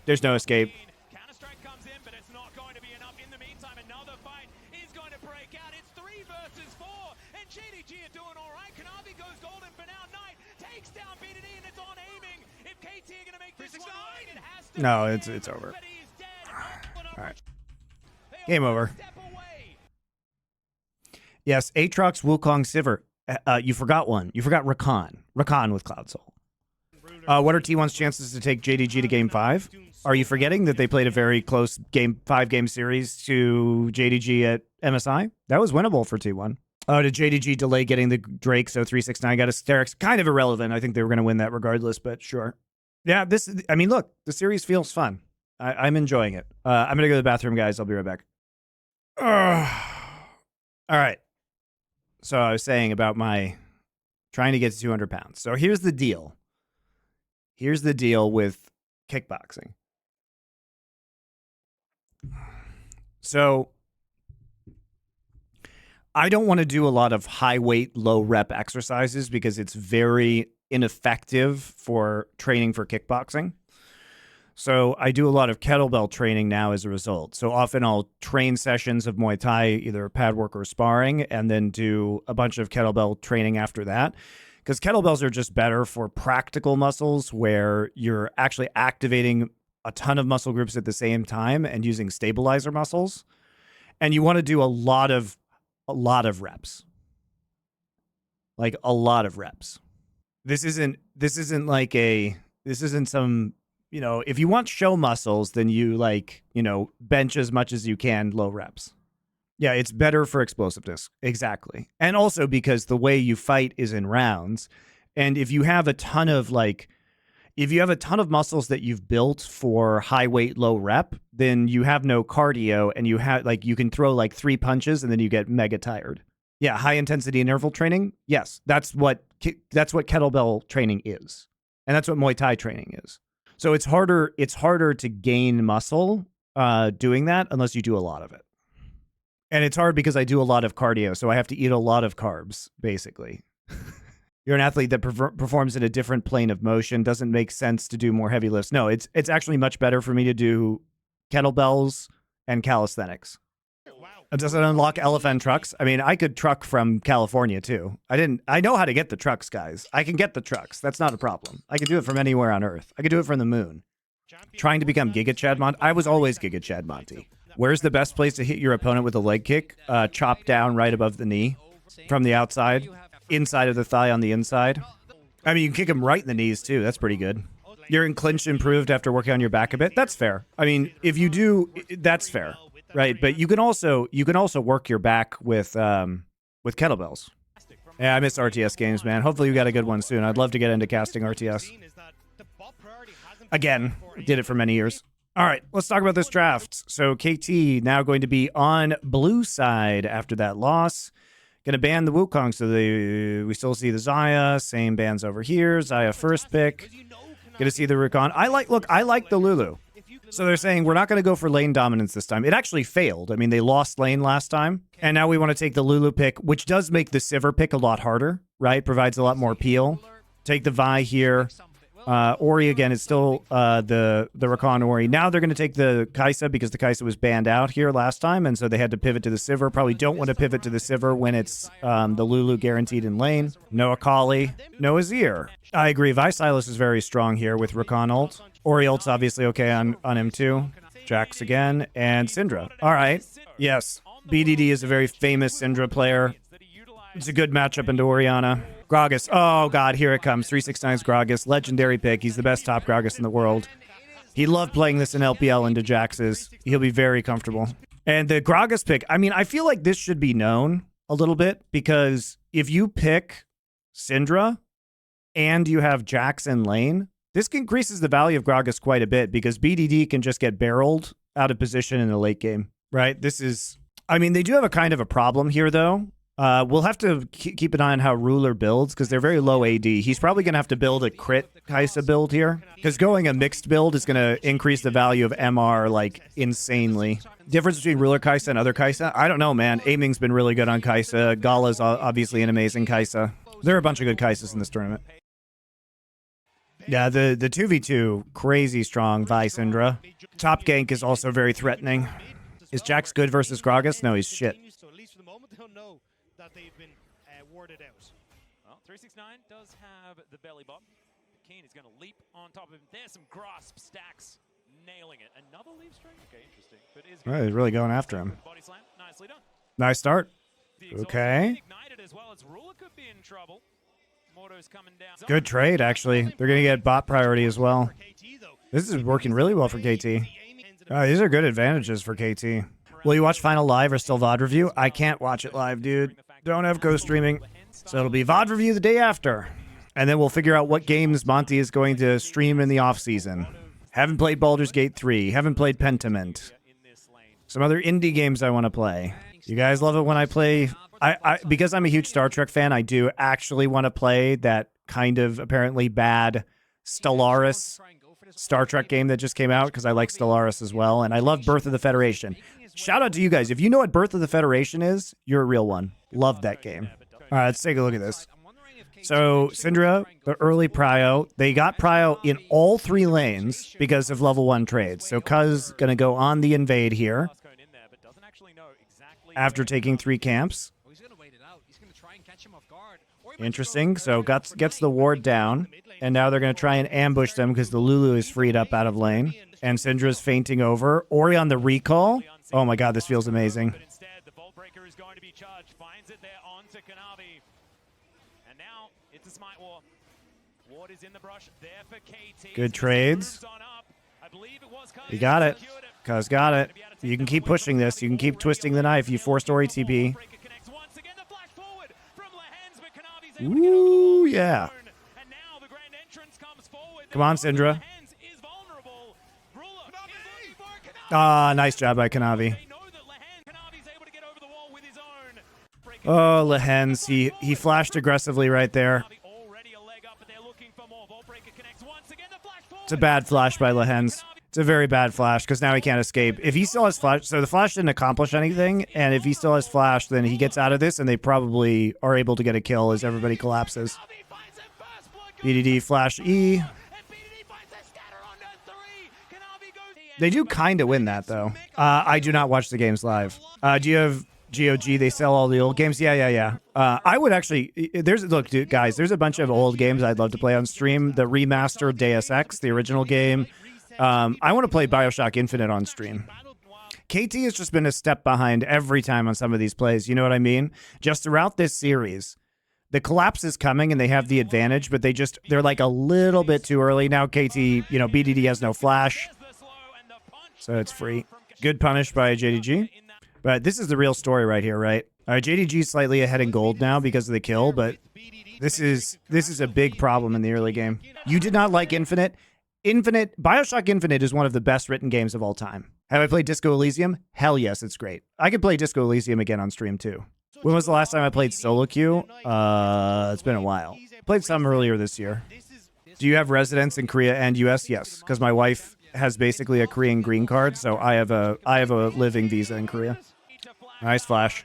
There's no escape. Counter-Strike comes in, but it's not going to be enough. In the meantime, another fight is going to break out. It's 3 versus 4, and JDG are doing all right. Kanavi goes golden for now. Knight takes down BDD, and it's on aiming. If KT are going to make this one work, it has to. No, it's over. All right. Game over. Yes, Aatrox, Wukong, Sivir. You forgot one. You forgot Rakan. Rakan with Cloud Soul. What are T1's chances to take JDG to Game 5? Are you forgetting that they played a very close Game 5 series to JDG at MSI? That was winnable for T1. Did JDG delay getting the Drake, so 369 got a Sterix? Kind of irrelevant. I think they were going to win that regardless, but sure. Yeah, I mean, look, the series feels fun. I'm enjoying it. I'm going to go to the bathroom, guys. I'll be right back. All right. So I was saying about my trying to get to 200 pounds. So here's the deal. Here's the deal with kickboxing. So I don't want to do a lot of high weight, low rep exercises because it's very ineffective for training for kickboxing. So I do a lot of kettlebell training now as a result. So often I'll train sessions of Muay Thai, either pad work or sparring, and then do a bunch of kettlebell training after that. Because kettlebells are just better for practical muscles where you're actually activating a ton of muscle groups at the same time and using stabilizer muscles. And you want to do a lot of reps. Like a lot of reps. This isn't some, you know, if you want show muscles, then you like, you know, bench as much as you can, low reps. Yeah, it's better for explosiveness. Exactly. And also because the way you fight is in rounds. And if you have a ton of muscles that you've built for high weight, low rep, then you have no cardio and you can throw like 3 punches and then you get mega tired. Yeah, high intensity interval training. Yes, that's what kettlebell training is. And that's what Muay Thai training is. So it's harder to gain muscle doing that unless you do a lot of it. And it's hard because I do a lot of cardio, so I have to eat a lot of carbs, basically. You're an athlete that performs in a different plane of motion. Doesn't make sense to do more heavy lifts. No, it's actually much better for me to do kettlebells and calisthenics. Does it unlock elephant trucks? I mean, I could truck from California, too. I know how to get the trucks, guys. I can get the trucks. That's not a problem. I can do it from anywhere on Earth. I can do it from the moon. Trying to become Giga Chad Monty? I was always Giga Chad Monty. Where's the best place to hit your opponent with a leg kick? Chop down right above the knee from the outside, inside of the thigh on the inside. I mean, you can kick him right in the knees, too. That's pretty good. You're in clinch improved after working on your back a bit. That's fair. I mean, if you do, that's fair, right? But you can also work your back with kettlebells. Yeah, I miss RTS games, man. Hopefully we got a good one soon. I'd love to get into casting RTS. Again, did it for many years. All right, let's talk about this draft. So KT now going to be on blue side after that loss. Going to ban the Wukong, so we still see the Xayah. Same bans over here. Xayah first pick. Going to see the Rakan. I like the Lulu. So they're saying we're not going to go for lane dominance this time. It actually failed. I mean, they lost lane last time. And now we want to take the Lulu pick, which does make the Sivir pick a lot harder, right? Provides a lot more appeal. Take the Vi here. Ori again is still the Rakan Ori. Now they're going to take the Kai'Sa because the Kai'Sa was banned out here last time, and so they had to pivot to the Sivir. Probably don't want to pivot to the Sivir when it's the Lulu guaranteed in lane. No Akali, no Azir. I agree. Vi Silas is very strong here with Rakan ult. Ori ult's obviously okay on him too. Jax again, and Syndra. All right. Yes, BDD is a very famous Syndra player. It's a good matchup into Orianna. Gragas. Oh, God, here it comes. 369's Gragas. Legendary pick. He's the best top Gragas in the world. He loved playing this in LPL into Jax's. He'll be very comfortable. And the Gragas pick, I mean, I feel like this should be known a little bit because if you pick Syndra and you have Jax in lane, this increases the value of Gragas quite a bit because BDD can just get barreled out of position in the late game, right? This is... I mean, they do have a kind of a problem here, though. We'll have to keep an eye on how Ruler builds because they're very low AD. He's probably going to have to build a crit Kai'Sa build here because going a mixed build is going to increase the value of MR like insanely. Difference between Ruler Kai'Sa and other Kai'Sa? I don't know, man. Aiming's been really good on Kai'Sa. Gala's obviously an amazing Kai'Sa. There are a bunch of good Kai'Sas in this tournament. Yeah, the 2v2, crazy strong Vi Syndra. Top gank is also very threatening. Is Jax good versus Gragas? No, he's shit. That they've been warded out. Well, 369 does have the belly bop. Keen is going to leap on top of him. There's some grasp stacks, nailing it. Another leaf string. Okay, interesting. But is right, he's really going after him. Body slam. Nicely done. Nice start. Okay. Ignited as well as Ruler could be in trouble. Morto's coming down. Good trade, actually. They're going to get bot priority as well. This is working really well for KT. These are good advantages for KT. Will you watch Final Live or still VOD review? I can't watch it live, dude. Don't have co-streaming. So it'll be VOD review the day after. And then we'll figure out what games Monty is going to stream in the off-season. Haven't played Baldur's Gate 3. Haven't played Pentiment. Some other indie games I want to play. You guys love it when I play... because I'm a huge Star Trek fan, I do actually want to play that kind of apparently bad Stellaris Star Trek game that just came out because I like Stellaris as well. And I love Birth of the Federation. Shout out to you guys. If you know what Birth of the Federation is, you're a real one. Love that game. All right, let's take a look at this. So, Syndra, the early prio. They got prio in all 3 lanes because of level 1 trades. So, Cuz going to go on the invade here after taking 3 camps. Interesting. So, gets the ward down. And now they're going to try and ambush them because the Lulu is freed up out of lane. And Syndra's fainting over. Ori on the recall. Oh my God, this feels amazing. But instead, the Vault Breaker is going to be charged. Finds it there onto Kanavi. And now it's a Smite War. Ward is in the brush there for KT. Good trades. You got it. Cuz got it. You can keep pushing this. You can keep twisting the knife. You forced Ori TP. Ooh, yeah. Come on, Syndra. Ah, nice job by Kanavi. Oh, Lehens. He flashed aggressively right there. It's a bad flash by Lehens. It's a very bad flash because now he can't escape. If he still has flash, so the flash didn't accomplish anything, and if he still has flash, then he gets out of this, and they probably are able to get a kill as everybody collapses. BDD flash E. They do kind of win that, though. I do not watch the games live. Do you have GOG? They sell all the old games? Yeah. I would actually... Look, dude, guys, there's a bunch of old games I'd love to play on stream. The remastered Deus Ex, the original game. I want to play Bioshock Infinite on stream. KT has just been a step behind every time on some of these plays. You know what I mean? Just throughout this series, The collapse is coming and they have the advantage, but they're like a little bit too early. Now KT, you know, BDD has no flash, so it's free. Good punish by JDG. But this is the real story right here, right? All right, JDG's slightly ahead in gold now because of the kill, but this is a big problem in the early game. You did not like Infinite. Bioshock Infinite is one of the best written games of all time. Have I played Disco Elysium? Hell yes, it's great. I could play Disco Elysium again on stream too. When was the last time I played solo queue? It's been a while. Played some earlier this year. Do you have residence in Korea and US? Yes, because my wife has basically a Korean green card, so I have a living visa in Korea. Nice flash.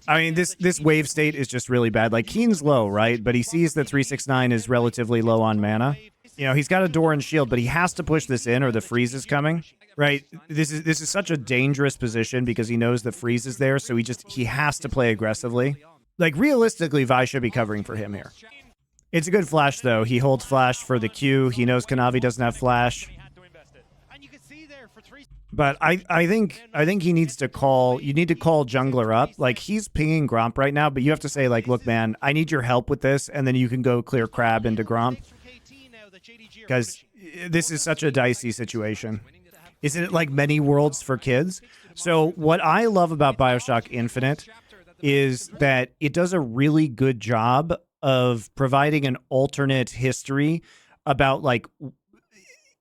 I mean, this wave state is just really bad. Like, Keen's low, right? But he sees that 369 is relatively low on mana. You know, he's got a door and shield, but he has to push this in or the freeze is coming. Right? This is such a dangerous position because he knows the freeze is there, so he has to play aggressively. Like, realistically, Vi should be covering for him here. It's a good flash, though. He holds flash for the Q. He knows Kanavi doesn't have flash. But I think he needs to call. You need to call jungler up. Like, he's pinging Gromp right now, but you have to say, like, look, man, I need your help with this, and then you can go clear Crab into Gromp. Because this is such a dicey situation. Isn't it like many worlds for kids? So what I love about Bioshock Infinite is that it does a really good job of providing an alternate history about, like,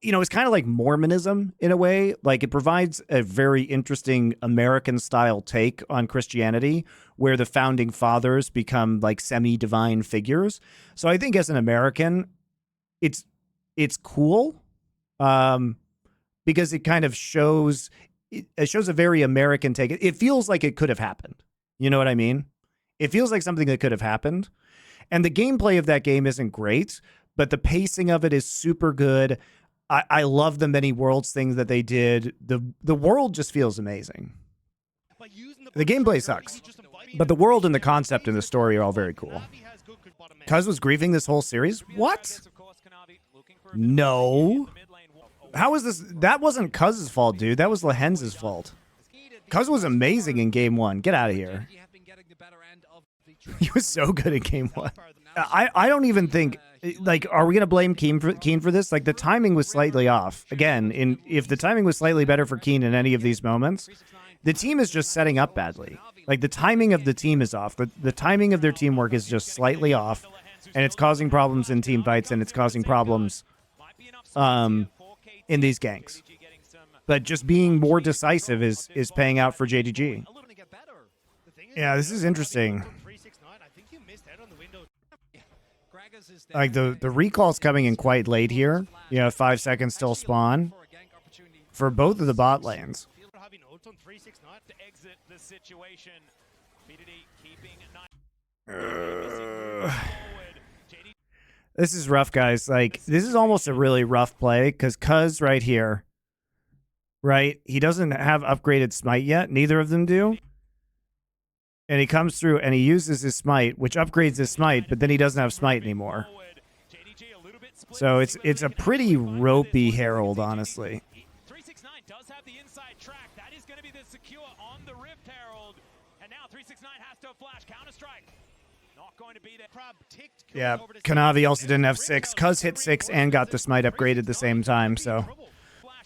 you know, it's kind of like Mormonism in a way. Like, it provides a very interesting American-style take on Christianity where the founding fathers become, like, semi-divine figures. So I think as an American, it's cool because it kind of shows a very American take. It feels like it could have happened. You know what I mean? It feels like something that could have happened. And the gameplay of that game isn't great, but the pacing of it is super good. I love the many worlds thing that they did. The world just feels amazing. The gameplay sucks, but the world and the concept and the story are all very cool. Cuz was griefing this whole series? What? No. How is this? That wasn't Cuz's fault, dude. That was Lehenz's fault. Cuz was amazing in game 1. Get out of here. He was so good in game 1. I don't even think, like, are we going to blame Keen for this? Like, the timing was slightly off. Again, if the timing was slightly better for Keen in any of these moments, the team is just setting up badly. Like, the timing of the team is off. The timing of their teamwork is just slightly off, and it's causing problems in team fights, and it's causing problems in these ganks. But just being more decisive is paying out for JDG. Yeah, this is interesting. Like, the recall's coming in quite late here. You know, 5 seconds till spawn for both of the bot lanes. This is rough, guys. Like, this is almost a really rough play because Cuz right here, right? He doesn't have upgraded smite yet. Neither of them do. And he comes through and he uses his smite, which upgrades his smite, but then he doesn't have smite anymore. So it's a pretty ropey Herald, honestly. 369 does have the inside track. That is going to be the secure on the Rift Herald. And now 369 has to flash Counter-Strike. Not going to be there. Yeah, Kanavi also didn't have 6. Cuz hit 6 and got the smite upgrade at the same time, so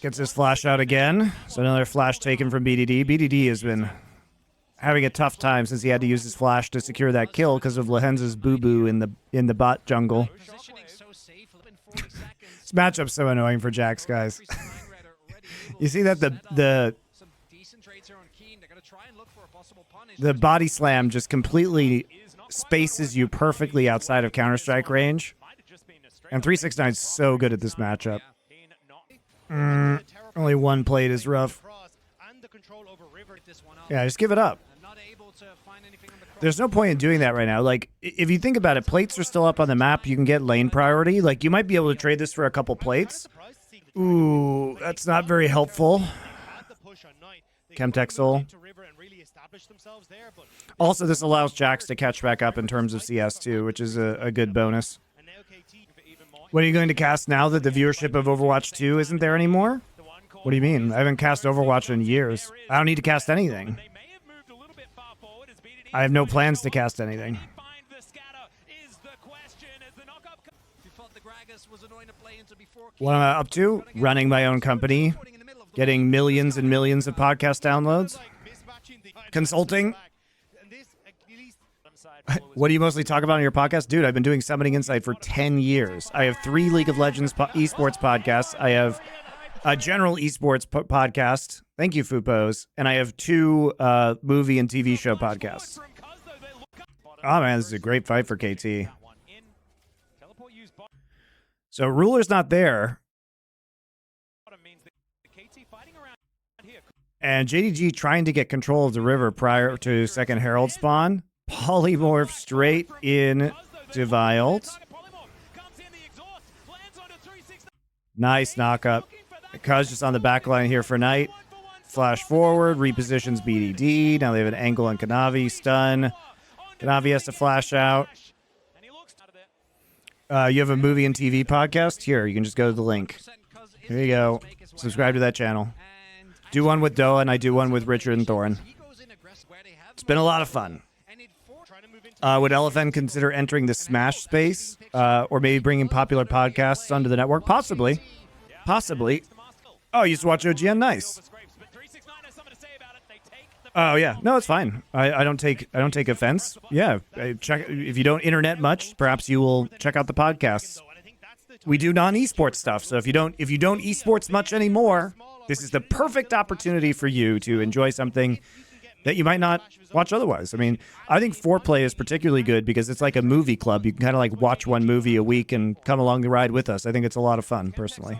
gets his flash out again. So another flash taken from BDD. BDD has been having a tough time since he had to use his flash to secure that kill because of Lehenz's boo-boo in the bot jungle. This matchup's so annoying for Jax, guys. You see that the body slam just completely spaces you perfectly outside of Counter-Strike range. And 369 is so good at this matchup. Only one plate is rough. Yeah, just give it up. There's no point in doing that right now. Like, if you think about it, plates are still up on the map. You can get lane priority. Like, you might be able to trade this for a couple plates. Ooh, that's not very helpful. Chemtech Soul. Also, this allows Jax to catch back up in terms of CS too, which is a good bonus. What are you going to cast now that the viewership of Overwatch 2 isn't there anymore? What do you mean? I haven't cast Overwatch in years. I don't need to cast anything. I have no plans to cast anything. is the question as the knockup. We thought the Gragas was annoying to play into before. What am I up to? Running my own company, getting millions and millions of podcast downloads, consulting. What do you mostly talk about on your podcast? Dude, I've been doing Summoning Insight for 10 years. I have 3 League of Legends esports podcasts. I have a general esports podcast. Thank you, Fupos. And I have 2 movie and TV show podcasts. Oh, man, this is a great fight for KT. So Ruler's not there. And JDG trying to get control of the river prior to second Herald spawn. Polymorph straight in to Vialt. Nice knockup. Cuz just on the back line here for Knight. Flash forward, repositions BDD. Now they have an angle on Kanavi. Stun. Kanavi has to flash out. You have a movie and TV podcast? Here, you can just go to the link. Here you go. Subscribe to that channel. Do one with Doa, and I do one with Richard and Thorin. It's been a lot of fun. Would LFN consider entering the Smash space? Or maybe bringing popular podcasts onto the network? Possibly. Possibly. Oh, you used to watch OGN? Nice. Oh yeah, no, it's fine. I don't take offense. Yeah, check if you don't internet much, perhaps you will check out the podcasts. We do non-esports stuff, so if you don't esports much anymore, this is the perfect opportunity for you to enjoy something that you might not watch otherwise. I mean, I think Foreplay is particularly good because it's like a movie club. You can kind of like watch one movie a week and come along the ride with us. I think it's a lot of fun, personally.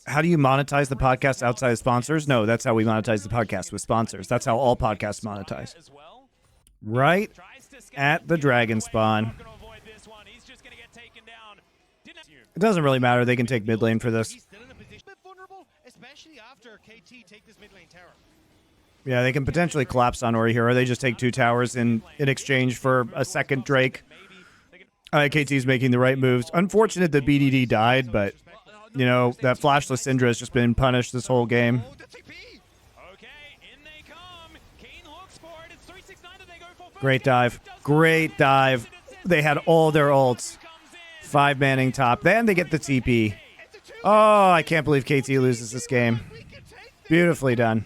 How do you monetize the podcast outside of sponsors? No, that's how we monetize the podcast, with sponsors. That's how all podcasts monetize. Right at the dragon spawn. It doesn't really matter. They can take mid lane for this. Yeah, they can potentially collapse on Ori here, or they just take 2 towers in exchange for a second Drake. KT's making the right moves. Unfortunate that BDD died, but you know, that flashless Syndra has just been punished this whole game. Great dive. Great dive. They had all their ults. 5-manning top. Then they get the TP. Oh, I can't believe KT loses this game. Beautifully done.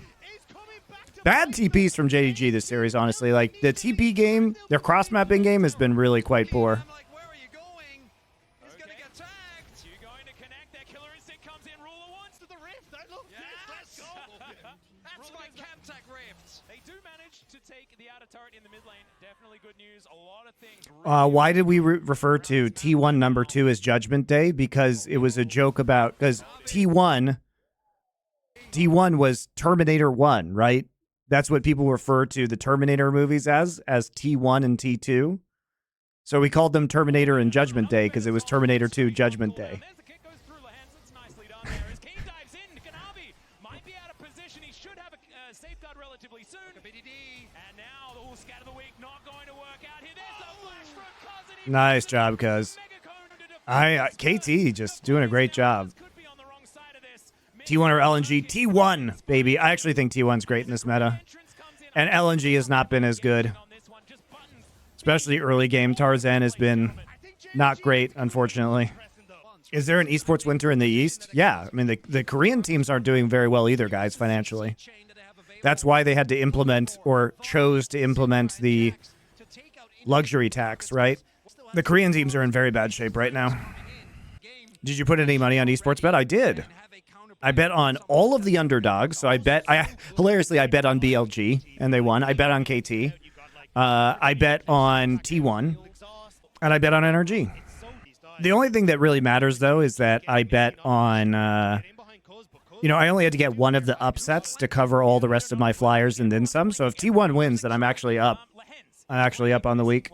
Bad TPs from JDG this series, honestly. Like, the TP game, their cross-mapping game has been really quite poor. Why did we refer to T1 number 2 as Judgment Day? Because it was a joke about, because T1 was Terminator 1, right? That's what people refer to the Terminator movies as T1 and T2. So we called them Terminator and Judgment Day because it was Terminator 2 Judgment Day. Nice job, cuz. KT just doing a great job. T1 or LNG? T1, baby. I actually think T1's great in this meta. And LNG has not been as good. Especially early game. Tarzan has been not great, unfortunately. Is there an esports winter in the East? Yeah. I mean, the Korean teams aren't doing very well either, guys, financially. That's why they had to implement, or chose to implement, the luxury tax, right? The Korean teams are in very bad shape right now. Did you put any money on esports bet? I did. I bet on all of the underdogs. So hilariously, I bet on BLG and they won. I bet on KT. I bet on T1 and I bet on NRG. The only thing that really matters though is that I bet on, I only had to get one of the upsets to cover all the rest of my flyers and then some. So if T1 wins, then I'm actually up. I'm actually up on the week.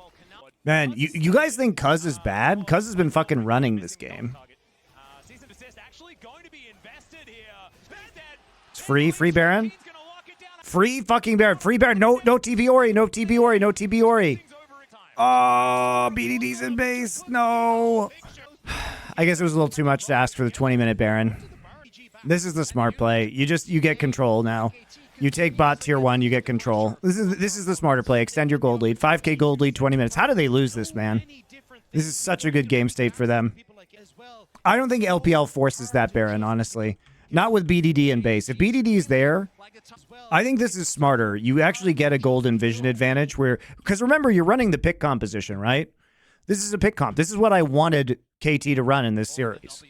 Man, you guys think Cuz is bad? Cuz has been fucking running this game. It's free Baron? Free fucking Baron. Free Baron. No TP Ori. No TP Ori. No TP Ori. Oh, BDD's in base. No. I guess it was a little too much to ask for the 20-minute Baron. This is the smart play. You get control now. You take bot tier 1, you get control. This is the smarter play. Extend your gold lead. 5k gold lead, 20 minutes. How do they lose this, man? This is such a good game state for them. People like as well. I don't think LPL forces that Baron, honestly. Not with BDD and base. If BDD is there, I think this is smarter. You actually get a golden vision advantage where, because remember, you're running the pick composition, right? This is a pick comp. This is what I wanted KT to run in this series.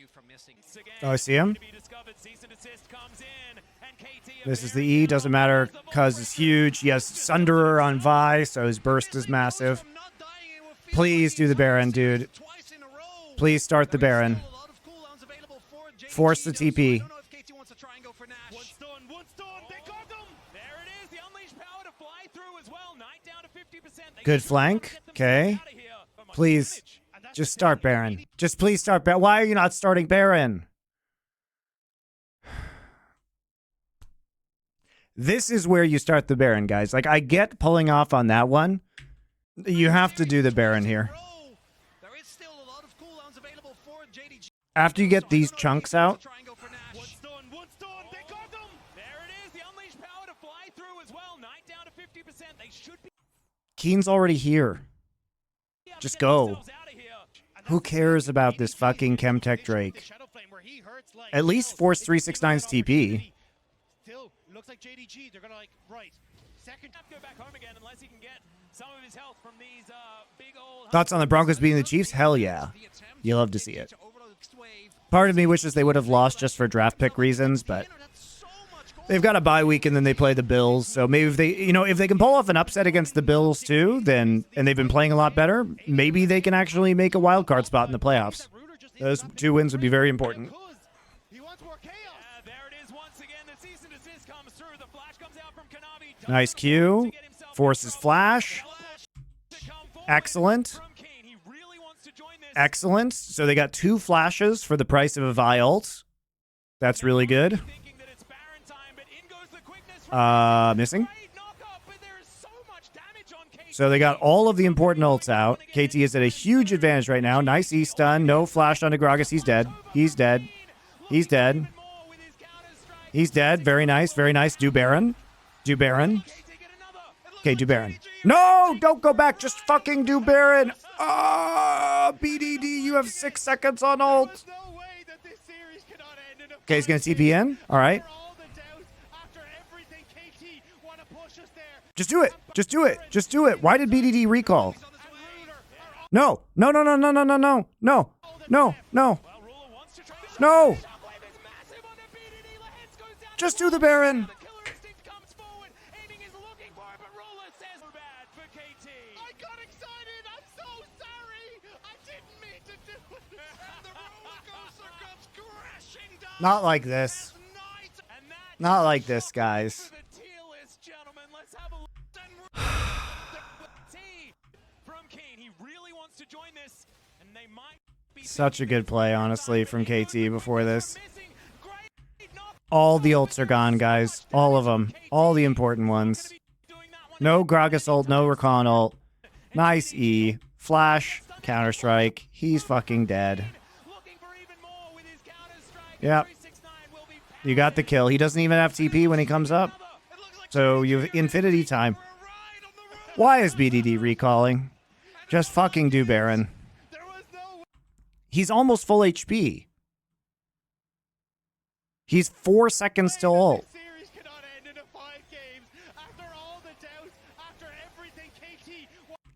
Oh, I see him. This is the E. Doesn't matter. Cuz is huge. He has Sunderer on Vi, so his burst is massive. Please do the Baron, dude. Please start the Baron. Force the TP. Good flank. Okay. Please, just start Baron. Just please start Baron. Why are you not starting Baron? This is where you start the Baron, guys. Like, I get pulling off on that one. You have to do the Baron here. After you get these chunks out. Keen's already here. Just go. Who cares about this fucking Chemtech Drake? At least force 369's TP. Still looks like JDG. They're gonna like right. Second go back home again unless he can get some of his health from these big old. Thoughts on the Broncos beating the Chiefs? Hell yeah. You love to see it. Part of me wishes they would have lost just for draft pick reasons, but they've got a bye week and then they play the Bills. So maybe if they, if they can pull off an upset against the Bills too, then, and they've been playing a lot better, maybe they can actually make a wild card spot in the playoffs. Those 2 wins would be very important. Nice Q. Forces flash. Excellent. Excellent. So they got 2 flashes for the price of a Vi ult. That's really good. Missing. So they got all of the important ults out. KT is at a huge advantage right now. Nice E-stun. No flash onto Gragas. He's dead. He's dead. He's dead. He's dead. Very nice. Very nice. Do Baron. Do Baron. Okay, do Baron. No! Don't go back. Just fucking do Baron. BDD, you have 6 seconds on ult. Okay, he's going to TP in. All right. Just do it. Just do it. Just do it. Why did BDD recall? No. No, no, no, no, no, no, no. No. No. No. No. Just do the Baron. Not like this. Not like this, guys. Such a good play, honestly, from KT before this. All the ults are gone, guys. All of them. All the important ones. No Gragas ult, no Recon ult. Nice E. Flash. Counter-Strike. He's fucking dead. Yep. You got the kill. He doesn't even have TP when he comes up. So you have infinity time. Why is BDD recalling? Just fucking do Baron. He's almost full HP. He's 4 seconds till ult.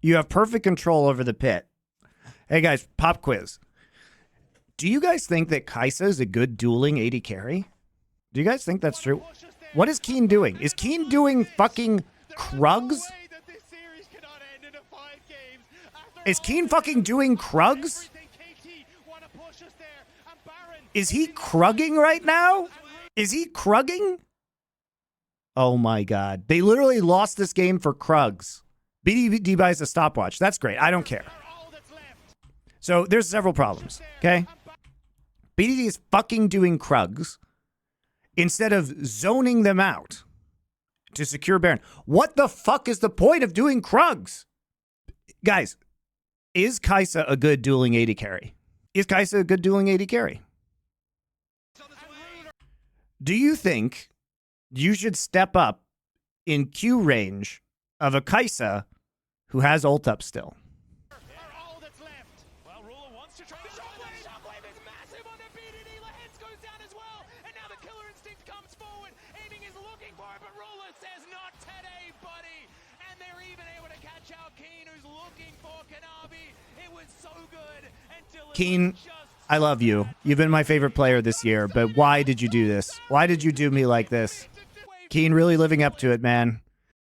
You have perfect control over the pit. Hey guys, pop quiz. Do you guys think that Kai'Sa is a good dueling AD carry? Do you guys think that's true? What is Keen doing? Is Keen doing fucking Krugs? Is Keen fucking doing Krugs? Is he Krugging right now? Is he Krugging? Oh my god. They literally lost this game for Krugs. BDD buys a stopwatch. That's great. I don't care. So there's several problems, okay? BDD is fucking doing Krugs instead of zoning them out to secure Baron. What the fuck is the point of doing Krugs? Guys, is Kai'Sa a good dueling AD carry? Is Kai'Sa a good dueling AD carry? Do you think you should step up in Q range of a Kai'Sa who has ult up still? Now Ruler wants to try the shockwave. Shockwave is massive on the BDD. Lehens goes down as well. And now the killer instinct comes forward. Aiming is looking for it, but Ruler says not today, buddy. And they're even able to catch out Keen, who's looking for Kanabi. It was so good until Keen, I love you. You've been my favorite player this year, but why did you do this? Why did you do me like this? Keen really living up to it, man.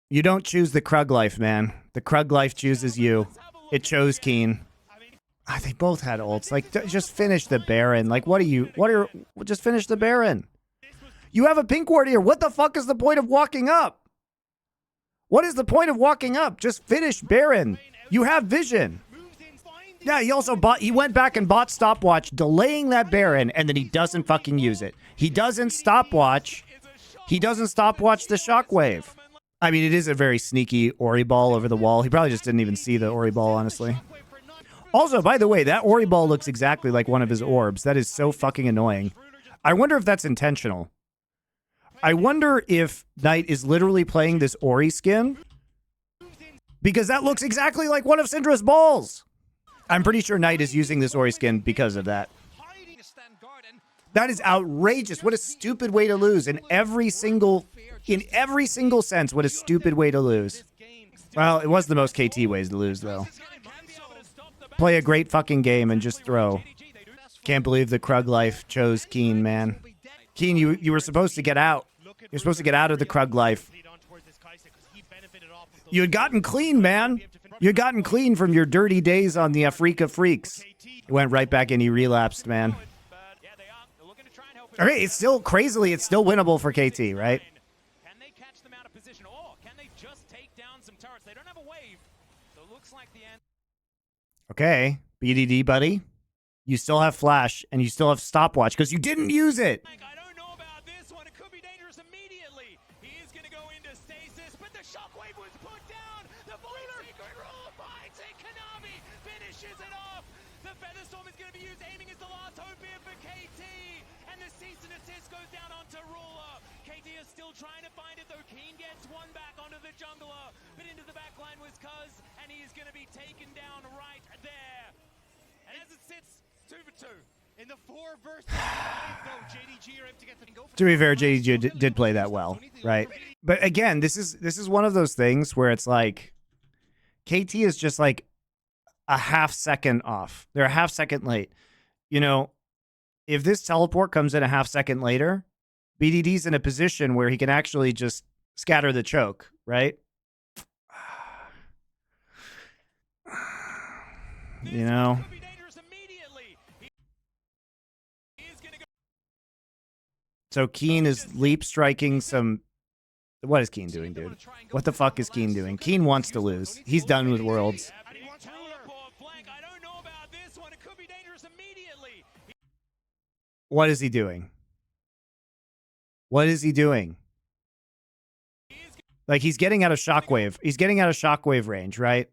You don't choose the Krug life, man. The Krug life chooses you. It chose Keen. They both had ults. Like, just finish the Baron. Like, just finish the Baron. You have a pink ward here. What the fuck is the point of walking up? What is the point of walking up? Just finish Baron. You have vision. Yeah, he went back and bought stopwatch, delaying that Baron, and then he doesn't fucking use it. He doesn't stopwatch. He doesn't stopwatch the shockwave. I mean, it is a very sneaky Ori ball over the wall. He probably just didn't even see the Ori ball, honestly. Also, by the way, that Ori ball looks exactly like one of his orbs. That is so fucking annoying. I wonder if that's intentional. I wonder if Knight is literally playing this Ori skin, because that looks exactly like one of Syndra's balls. I'm pretty sure Knight is using this Ori skin because of that. That is outrageous. What a stupid way to lose in every single sense. What a stupid way to lose. Well, it was the most KT ways to lose, though. Play a great fucking game and just throw. Can't believe the Krug life chose Keen, man. Keen, you were supposed to get out. You're supposed to get out of the Krug life. You had gotten clean, man. You had gotten clean from your dirty days on the Afrika Freaks. He went right back and he relapsed, man. Okay, it's still crazily, it's still winnable for KT, right? Can they catch them out of position, or can they just take down some turrets? They don't have a wave, so it looks like the end. Okay, BDD, buddy. You still have flash, and you still have stopwatch, because you didn't use it. I don't know about this one. It could be dangerous immediately. He is going to go into stasis, but the shockwave was put down. The boiler secret rule finds it. Kanabi finishes it off. The Featherstorm is going to be used. Aiming is the last hope here for KT. And the cease and assist goes down onto Ruler. KT is still trying to find it, though. Keen gets one back onto the jungler, but into the back line was Cuz, and he is going to be taken down right there. And as it sits, 2 for 2. In the 4 versus 5, though, JDG are able to get the go. To be fair, JDG did play that well, right? But again, this is one of those things where it's like KT is just like a half second off. They're a half second late. You know, if this teleport comes in a half second later, BDD's in a position where he can actually just scatter the choke, right? You know? So Keen is leap striking some... What is Keen doing, dude? What the fuck is Keen doing? Keen wants to lose. He's done with Worlds. What is he doing? What is he doing? Like, he's getting out of shockwave. He's getting out of shockwave range, right?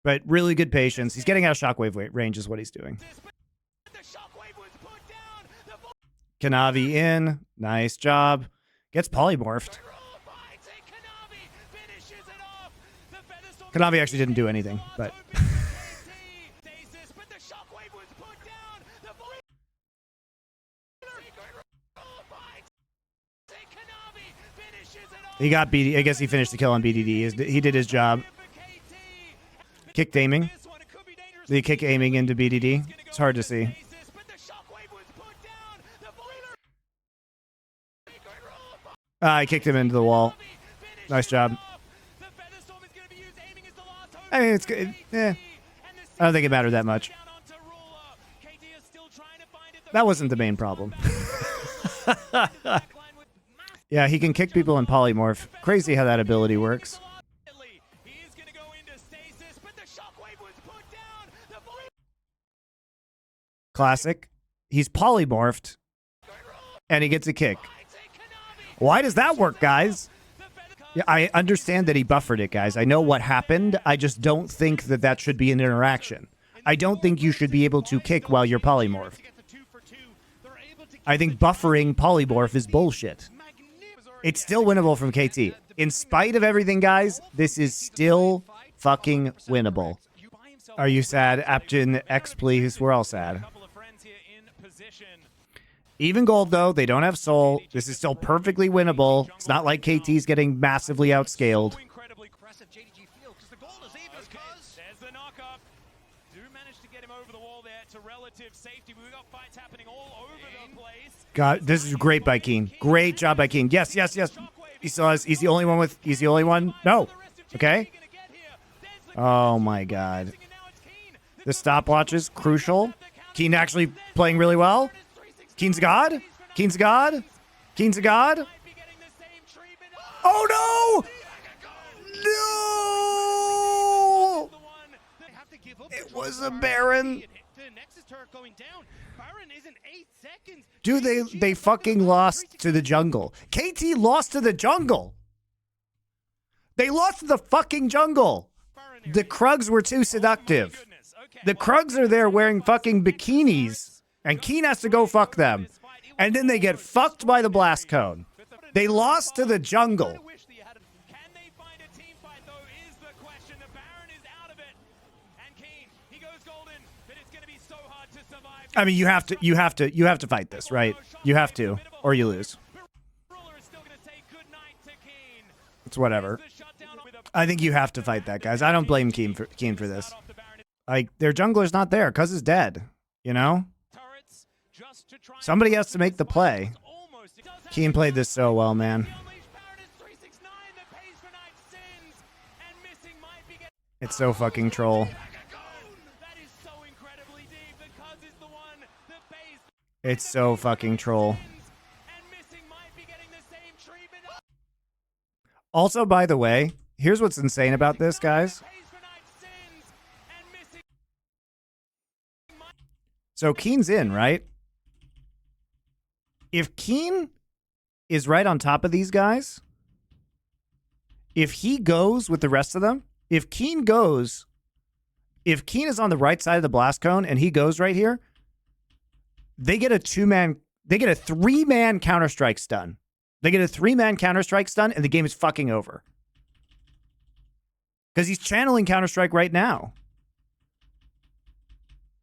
But really good patience. He's getting out of shockwave range is what he's doing. Kanavi in. Nice job. Gets polymorphed. Kanavi actually didn't do anything, but... He got BD. I guess he finished the kill on BDD. He did his job. Kicked aiming. Did he kick aiming into BDD? It's hard to see. I kicked him into the wall. Nice job. I mean, it's good. I don't think it mattered that much. That wasn't the main problem. Yeah, he can kick people in polymorph. Crazy how that ability works. Classic. He's polymorphed, and he gets a kick. Why does that work, guys? Yeah, I understand that he buffered it, guys. I know what happened. I just don't think that that should be an interaction. I don't think you should be able to kick while you're polymorphed. I think buffering polymorph is bullshit. It's still winnable from KT. In spite of everything, guys, this is still fucking winnable. Are you sad? Aptin X, please. We're all sad. Even gold, though. They don't have soul. This is still perfectly winnable. It's not like KT's getting massively outscaled. There's the knock-up. Do manage to get him over the wall there to relative safety. We've got fights happening all over the place. God, this is great by Keen. Great job by Keen. Yes, yes, yes. He still has. He's the only one with. He's the only one. No. Okay. Oh my God. The stopwatch is crucial. Keen actually playing really well. Keen's a god. Keen's a god. Keen's a god. Oh no! No! It was a Baron. Dude, they fucking lost to the jungle. KT lost to the jungle. They lost to the fucking jungle. The Krugs were too seductive. The Krugs are there wearing fucking bikinis, and Keen has to go fuck them. And then they get fucked by the blast cone. They lost to the jungle. I mean, you have to fight this, right? You have to, or you lose. It's whatever. I think you have to fight that, guys. I don't blame Keen for this. Like, their jungler's not there. Cuz is dead, you know? Somebody has to make the play. Keen played this so well, man. It's so fucking troll. It's so fucking troll. Also, by the way, here's what's insane about this, guys. So Keen's in, right? If Keen is right on top of these guys, if he goes with the rest of them, if Keen is on the right side of the blast cone and he goes right here, they get a 3-man Counter-Strike stun. They get a 3-man Counter-Strike stun and the game is fucking over. Because he's channeling Counter-Strike right now.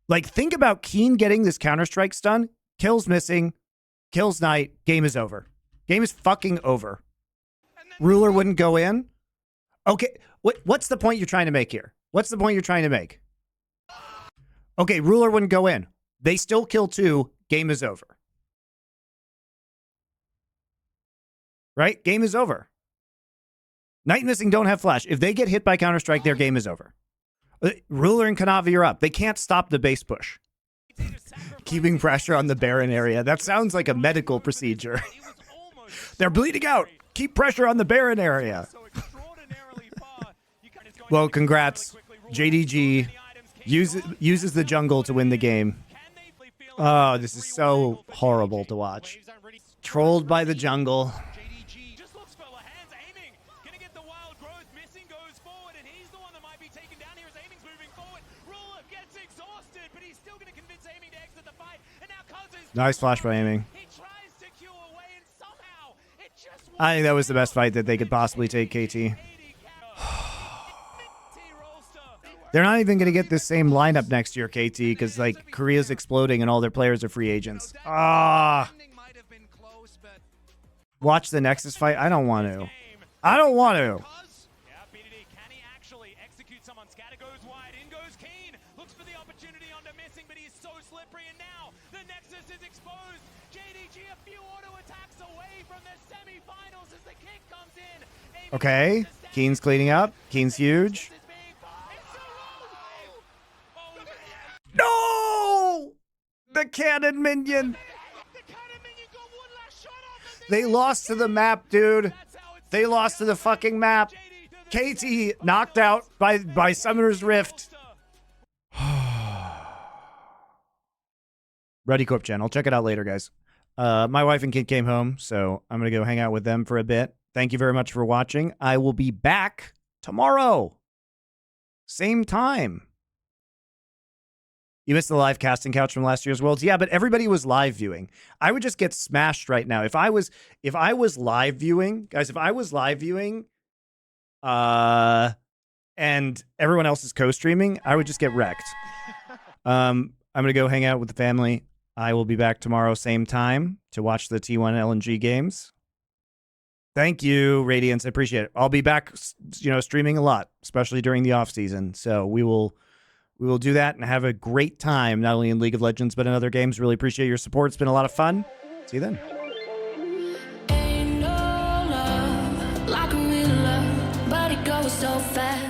Like, think about Keen getting this Counter-Strike stun, kills missing, kills Knight, game is over. Game is fucking over. Ruler wouldn't go in. Okay, what's the point you're trying to make here? What's the point you're trying to make? Okay, Ruler wouldn't go in. They still kill 2, game is over. Right? Game is over. Knight missing don't have flash. If they get hit by Counter-Strike, their game is over. Ruler and Kanavi are up. They can't stop the base push. Keeping pressure on the Baron area. That sounds like a medical procedure. They're bleeding out. Keep pressure on the Baron area. Well, congrats. JDG uses the jungle to win the game. Oh, this is so horrible to watch. Trolled by the jungle. Nice flash by aiming. I think that was the best fight that they could possibly take, KT. They're not even going to get this same lineup next year, KT, because, like, Korea's exploding and all their players are free agents. Ah! Watch the Nexus fight? I don't want to. I don't want to. Okay, Keen's cleaning up. Keen's huge. No! The cannon minion. They lost to the map, dude. They lost to the fucking map. KT knocked out by Summoner's Rift. Ready Corp channel. Check it out later, guys. My wife and kid came home, so I'm going to go hang out with them for a bit. Thank you very much for watching. I will be back tomorrow. Same time. You missed the live casting couch from last year's Worlds? Yeah, but everybody was live viewing. I would just get smashed right now. If I was live viewing, guys, if I was live viewing, and everyone else is co-streaming, I would just get wrecked. I'm going to go hang out with the family. I will be back tomorrow, same time, to watch the T1 LNG games. Thank you, Radiance. I appreciate it. I'll be back, streaming a lot, especially during the off season. So we will do that and have a great time, not only in League of Legends, but in other games. Really appreciate your support. It's been a lot of fun. See you then. Ain't no love like a real love, but it goes so fast.